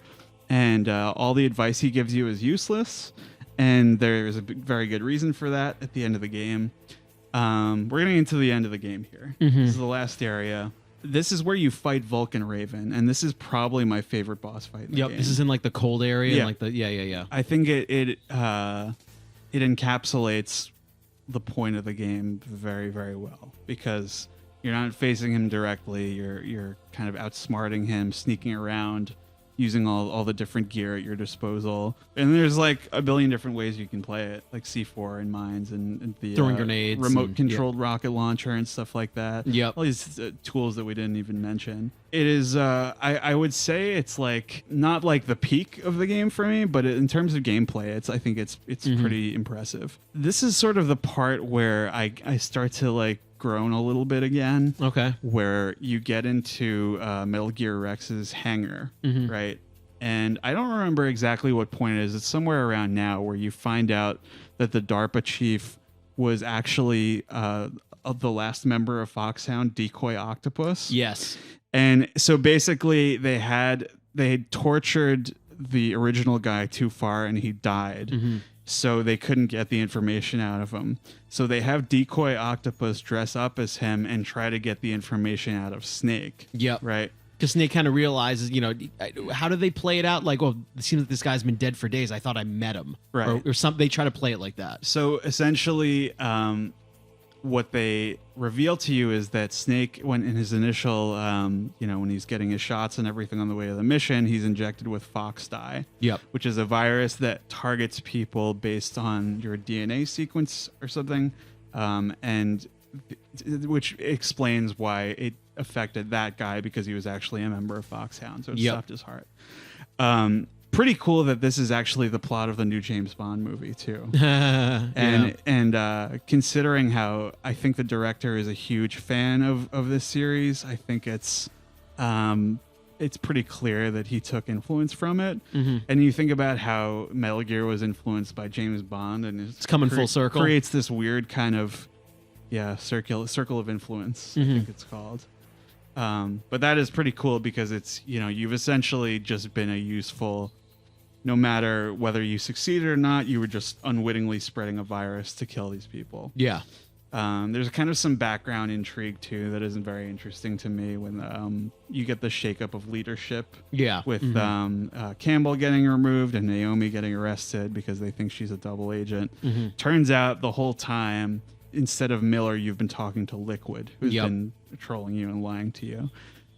B: and all the advice he gives you is useless, and there's a very good reason for that at the end of the game. We're getting into the end of the game here. This is the last area. This is where you fight Vulcan Raven, and this is probably my favorite boss fight in the game.
A: This is in like the cold area.
B: Yeah.
A: And like the yeah.
B: I think it encapsulates the point of the game very, very well, because you're not facing him directly. You're kind of outsmarting him, sneaking around, using all the different gear at your disposal. And there's like a billion different ways you can play it, like C4 and mines and the
A: Throwing grenades,
B: remote controlled rocket launcher and stuff like that.
A: Yep.
B: All these tools that we didn't even mention. It is I would say it's like not like the peak of the game for me, but in terms of gameplay, I think it's pretty impressive. This is sort of the part where I start to like groan a little bit again.
A: Okay.
B: Where you get into Metal Gear Rex's hangar, right? And I don't remember exactly what point it is. It's somewhere around now where you find out that the DARPA chief was actually the last member of Foxhound, Decoy Octopus.
A: Yes.
B: And so basically they had tortured the original guy too far and he died. So they couldn't get the information out of him. So they have Decoy Octopus dress up as him and try to get the information out of Snake.
A: Yep.
B: Right.
A: Because Snake kind of realizes, how do they play it out? Like, well, it seems like this guy's been dead for days. I thought I met him.
B: Right.
A: Or something. They try to play it like that.
B: So essentially, what they reveal to you is that Snake, when in his initial, when he's getting his shots and everything on the way to the mission, he's injected with Fox Dye.
A: Yep.
B: Which is a virus that targets people based on your DNA sequence or something, and which explains why it affected that guy, because he was actually a member of Foxhound, so it stopped his heart. Pretty cool that this is actually the plot of the new James Bond movie too. And considering how I think the director is a huge fan of this series, I think it's pretty clear that he took influence from it. And you think about how Metal Gear was influenced by James Bond, and it's
A: coming full circle.
B: Creates this weird kind of circle of influence, I think it's called. But that is pretty cool, because it's, you've essentially just been a useful, no matter whether you succeeded or not, you were just unwittingly spreading a virus to kill these people.
A: Yeah.
B: There's kind of some background intrigue too that isn't very interesting to me when you get the shakeup of leadership.
A: Yeah.
B: With Campbell getting removed and Naomi getting arrested because they think she's a double agent. Turns out the whole time, instead of Miller, you've been talking to Liquid, who's been trolling you and lying to you.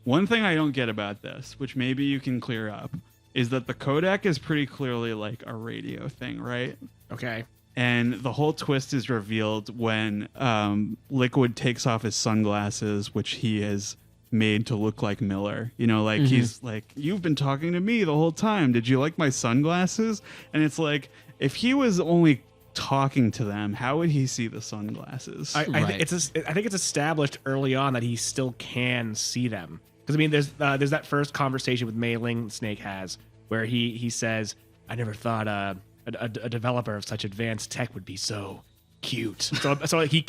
B: One thing I don't get about this, which maybe you can clear up, is that the codec is pretty clearly like a radio thing, right?
C: Okay.
B: And the whole twist is revealed when Liquid takes off his sunglasses, which he has made to look like Miller. He's like, you've been talking to me the whole time. Did you like my sunglasses? And it's like, if he was only talking to them, how would he see the sunglasses?
C: I think it's established early on that he still can see them, because there's that first conversation with Mei Ling Snake has, where he says, I never thought a developer of such advanced tech would be so cute. So he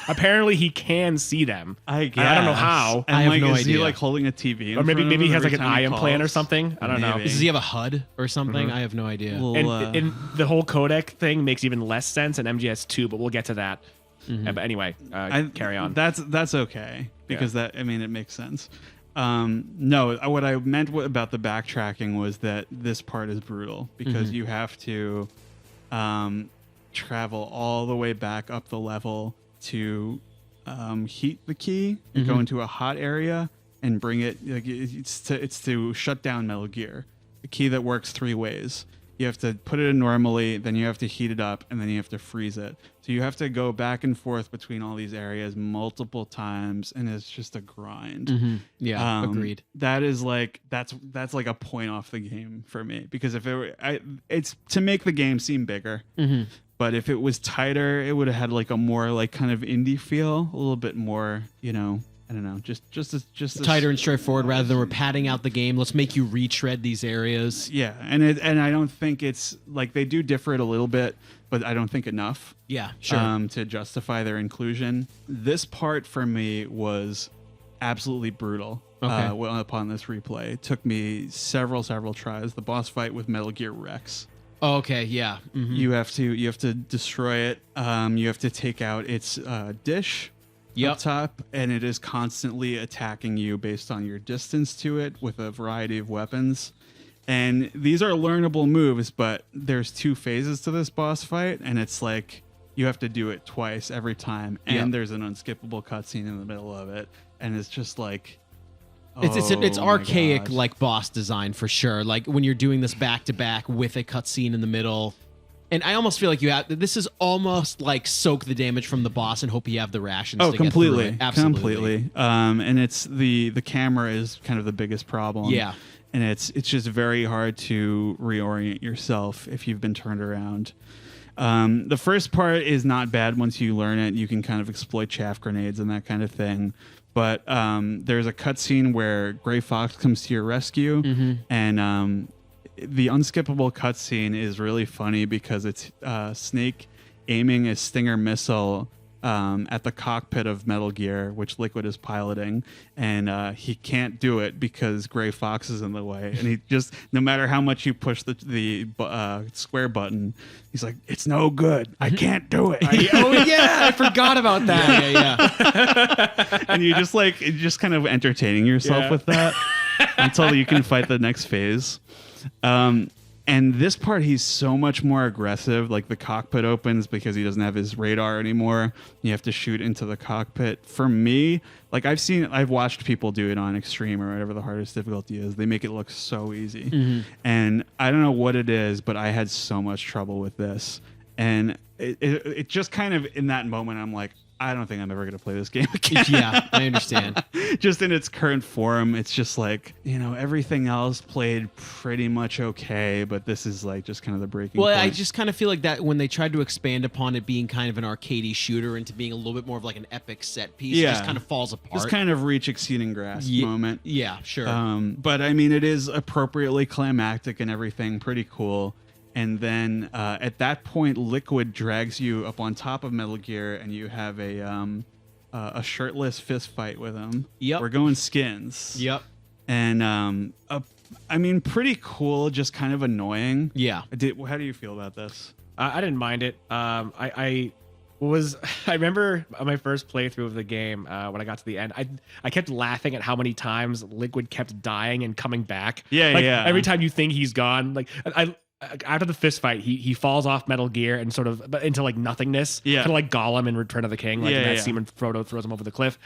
C: apparently he can see them.
B: I guess.
C: I don't know how.
B: And
A: I have no
B: is
A: idea.
B: he like holding a TV?
C: Or maybe he has like an eye
B: implant
C: implant or something. I don't know.
B: Maybe.
A: Does he have a HUD or something? I have no idea.
C: And the whole codec thing makes even less sense in MGS2, but we'll get to that. But anyway, carry on.
B: That's okay, because it makes sense. No, what I meant about the backtracking was that this part is brutal, because you have to travel all the way back up the level to heat the key and go into a hot area and bring it. Like it's to shut down Metal Gear, a key that works 3 ways. You have to put it in normally, then you have to heat it up, and then you have to freeze it. So you have to go back and forth between all these areas multiple times, and it's just a grind.
A: Mm-hmm. Yeah, agreed.
B: That is like that's like a point off the game for me, because if it were, it's to make the game seem bigger.
A: Mm-hmm.
B: But if it was tighter, it would have had like a more like kind of indie feel, a little bit more, you know. I don't know, just
A: tighter and straightforward rather than we're padding out the game. Let's make you retread these areas.
B: Yeah, and I don't think it's like they do differ it a little bit, but I don't think enough.
A: Yeah, sure.
B: To justify their inclusion. This part for me was absolutely brutal.
A: Okay.
B: Upon this replay, it took me several tries. The boss fight with Metal Gear Rex.
A: Oh, okay, yeah. Mm-hmm.
B: You have to destroy it. You have to take out its dish. Up top, and it is constantly attacking you based on your distance to it with a variety of weapons. And these are learnable moves, but there's 2 phases to this boss fight, and it's like you have to do it twice every time, and there's an unskippable cutscene in the middle of it, and it's just like
A: it's archaic like boss design for sure. Like when you're doing this back to back with a cutscene in the middle. And I almost feel like this is almost like soak the damage from the boss and hope you have the rations.
B: Oh,
A: to
B: completely,
A: get through it. Absolutely.
B: Completely. And it's the camera is kind of the biggest problem.
A: Yeah,
B: and it's just very hard to reorient yourself if you've been turned around. The first part is not bad once you learn it. You can kind of exploit chaff grenades and that kind of thing. But there's a cutscene where Gray Fox comes to your rescue, and the unskippable cutscene is really funny because it's Snake aiming a Stinger missile at the cockpit of Metal Gear, which Liquid is piloting, and he can't do it because Gray Fox is in the way. And he just, no matter how much you push the square button, he's like, "It's no good. I can't do it."
A: Oh yeah, I forgot about that. Yeah.
B: And you just kind of entertaining yourself with that until you can fight the next phase. And this part, he's so much more aggressive. Like the cockpit opens because he doesn't have his radar anymore. You have to shoot into the cockpit. For me, like I've watched people do it on extreme or whatever the hardest difficulty is. They make it look so easy. And I don't know what it is, but I had so much trouble with this. And it just kind of in that moment, I'm like, I don't think I'm ever going to play this game again.
A: Yeah, I understand.
B: Just in its current form, it's just like, everything else played pretty much okay, but this is like just kind of the breaking point.
A: I just kind of feel like that when they tried to expand upon it being kind of an arcadey shooter into being a little bit more of like an epic set piece, it just kind of falls apart.
B: This kind of reach exceeding grasp moment.
A: Yeah, sure.
B: But I mean, it is appropriately climactic and everything, pretty cool. And then at that point, Liquid drags you up on top of Metal Gear, and you have a shirtless fist fight with him.
A: Yep.
B: We're going skins.
A: Yep.
B: And I mean, pretty cool, just kind of annoying.
A: Yeah.
B: How do you feel about this?
C: I didn't mind it. I remember my first playthrough of the game when I got to the end. I kept laughing at how many times Liquid kept dying and coming back.
B: Yeah.
C: Every time you think he's gone, like after the fist fight, he falls off Metal Gear and sort of into like nothingness. Yeah. Kind of like Gollum in Return of the King, like in that scene when Frodo throws him over the cliff.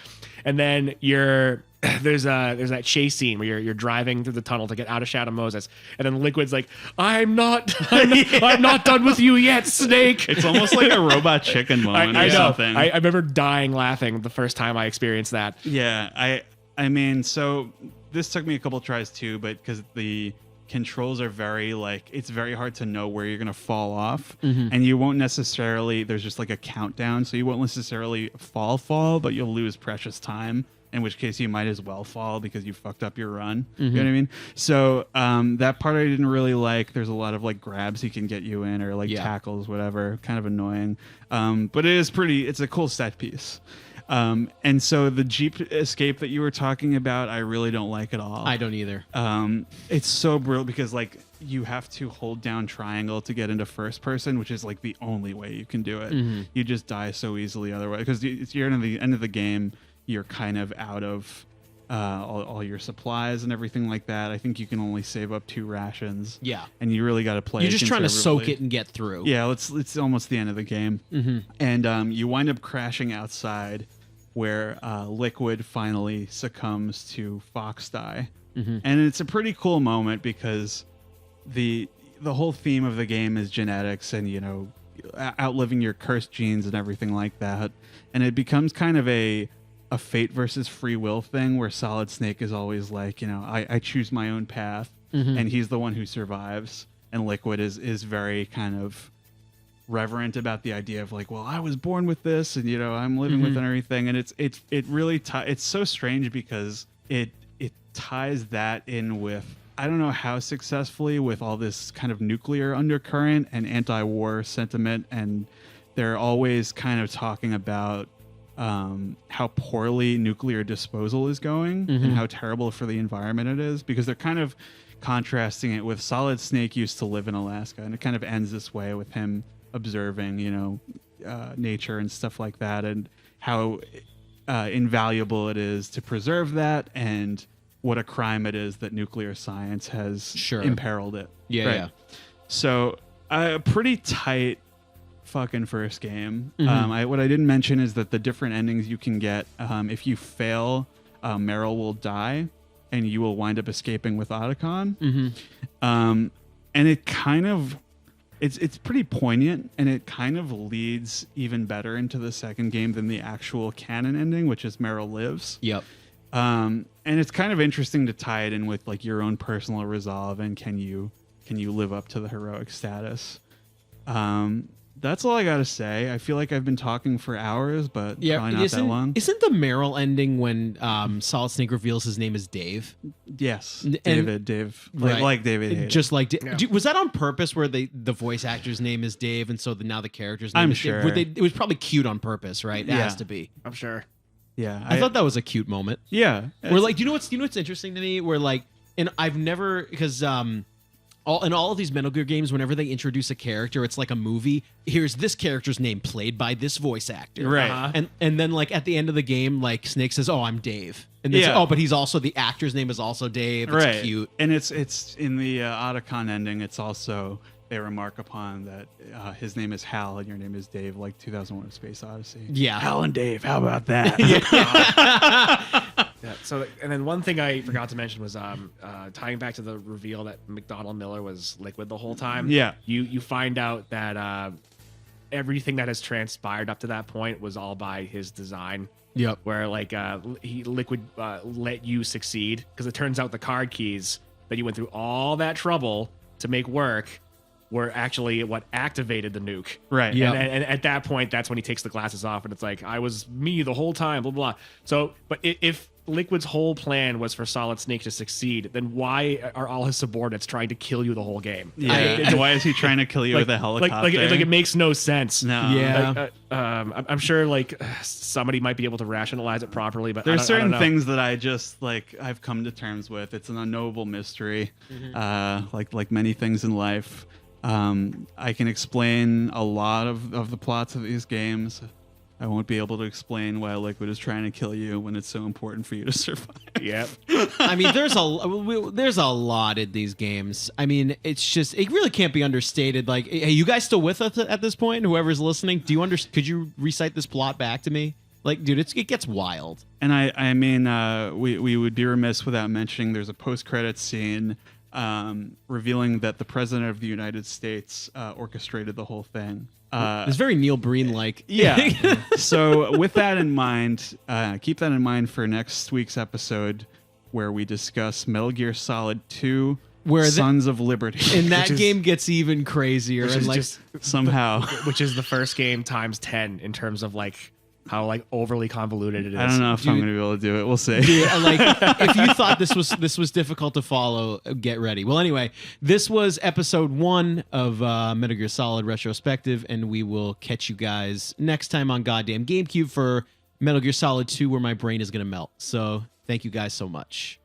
C: And then there's that chase scene where you're driving through the tunnel to get out of Shadow Moses, and then Liquid's like, I'm not done with you yet, Snake.
B: It's almost like a Robot Chicken moment or something.
C: I remember dying laughing the first time I experienced that.
B: Yeah, I mean, so this took me a couple tries too, but because the controls are it's very hard to know where you're going to fall off, and you won't necessarily, there's just like a countdown, so you won't necessarily fall, but you'll lose precious time, in which case you might as well fall because you fucked up your run. You know what I mean? So that part I didn't really like. There's a lot of like grabs he can get you in, or like tackles, whatever, kind of annoying. But it's a cool set piece. And so the Jeep escape that you were talking about, I really don't like at all.
A: I don't either.
B: It's so brutal because like you have to hold down triangle to get into first person, which is like the only way you can do it. You just die so easily otherwise, because you're at the end of the game, you're kind of out of all your supplies and everything like that. I think you can only save up 2 rations.
A: Yeah.
B: And you really got to play.
A: You're just trying to soak it and get through.
B: Yeah, it's almost the end of the game. And you wind up crashing outside, where Liquid finally succumbs to Fox Die. And it's a pretty cool moment because the whole theme of the game is genetics and, you know, outliving your cursed genes and everything like that. And it becomes kind of a fate versus free will thing where Solid Snake is always like, you know, I choose my own path, and he's the one who survives. And Liquid is very kind of reverent about the idea of like, well, I was born with this, and, you know, I'm living with it and everything. And it really it's so strange because it ties that in with, I don't know how successfully, with all this kind of nuclear undercurrent and anti-war sentiment, and they're always kind of talking about how poorly nuclear disposal is going and how terrible for the environment it is, because they're kind of contrasting it with Solid Snake used to live in Alaska, and it kind of ends this way with him observing, you know, nature and stuff like that, and how invaluable it is to preserve that, and what a crime it is that nuclear science has imperiled it.
A: Yeah.
B: So a pretty tight fucking first game. What I didn't mention is that the different endings you can get, if you fail, Meryl will die and you will wind up escaping with Otacon. And it kind of, it's pretty poignant, and it kind of leads even better into the second game than the actual canon ending, which is Meryl lives.
A: Yep.
B: And it's kind of interesting to tie it in with like your own personal resolve, and can you live up to the heroic status. That's all I gotta say. I feel like I've been talking for hours, but probably not that long.
A: Isn't the Meryl ending when Solid Snake reveals his name is Dave?
B: Yes,
A: And-
B: Dave,
A: Right.
B: like David Hayter.
A: Just like was that on purpose, where the voice actor's name is Dave, and so now the character's name
B: I'm
A: is
B: sure.
A: Dave? It was probably cute on purpose, right? It
B: Yeah.
A: has to be.
C: I'm sure.
B: Yeah,
A: I thought that was a cute moment.
B: Yeah,
A: Where like, do you know what's interesting to me? Where like, and I've never, because in all of these Metal Gear games, whenever they introduce a character, it's like a movie. Here's this character's name played by this voice actor,
B: Right.
A: And then like at the end of the game, like Snake says, "Oh, I'm Dave," and then
B: Yeah.
A: but he's also, the actor's name is also Dave. It's
B: right.
A: cute.
B: And it's in the Otacon ending. It's also, they remark upon that his name is Hal and your name is Dave, like 2001: A Space Odyssey.
A: Yeah.
B: Hal and Dave. How about that?
C: Yeah. So, and then one thing I forgot to mention was tying back to the reveal that McDonald Miller was Liquid the whole time.
B: Yeah.
C: You find out that everything that has transpired up to that point was all by his design.
A: Yep.
C: Where like Liquid let you succeed, because it turns out the card keys that you went through all that trouble to make work were actually what activated the nuke.
B: Right.
A: Yeah.
C: And at that point, that's when he takes the glasses off, and it's like, I was me the whole time, blah, blah, blah. So, but if Liquid's whole plan was for Solid Snake to succeed, then why are all his subordinates trying to kill you the whole game?
B: Yeah. And why is he trying to kill you with a helicopter?
C: Like it makes no sense.
B: No.
A: Yeah.
C: I'm sure like somebody might be able to rationalize it properly, but
B: There's
C: I
B: certain
C: don't know.
B: things that I just like, I've come to terms with. It's an unknowable mystery, like many things in life. I can explain a lot of the plots of these games. I won't be able to explain why Liquid is trying to kill you when it's so important for you to survive.
C: Yep.
A: I mean, there's a lot in these games. I mean, it's just, it really can't be understated. Like, hey, you guys still with us at this point? Whoever's listening, could you recite this plot back to me? Like, dude, it gets wild.
B: And I mean, we would be remiss without mentioning there's a post-credits scene revealing that the President of the United States orchestrated the whole thing.
A: It's very Neil Breen-like.
B: Yeah. So with that in mind, keep that in mind for next week's episode, where we discuss Metal Gear Solid 2, Sons of Liberty.
A: And that game gets even crazier.
C: Which
A: And
C: is
A: like,
C: just
B: Somehow.
C: which is the first game times 10 in terms of like how like overly convoluted it is.
B: I don't know if I'm going to be able to do it. We'll see.
A: dude, like, if you thought this was difficult to follow, get ready. Well, anyway, this was episode 1 of Metal Gear Solid Retrospective, and we will catch you guys next time on goddamn GameCube for Metal Gear Solid 2, where my brain is going to melt. So thank you guys so much.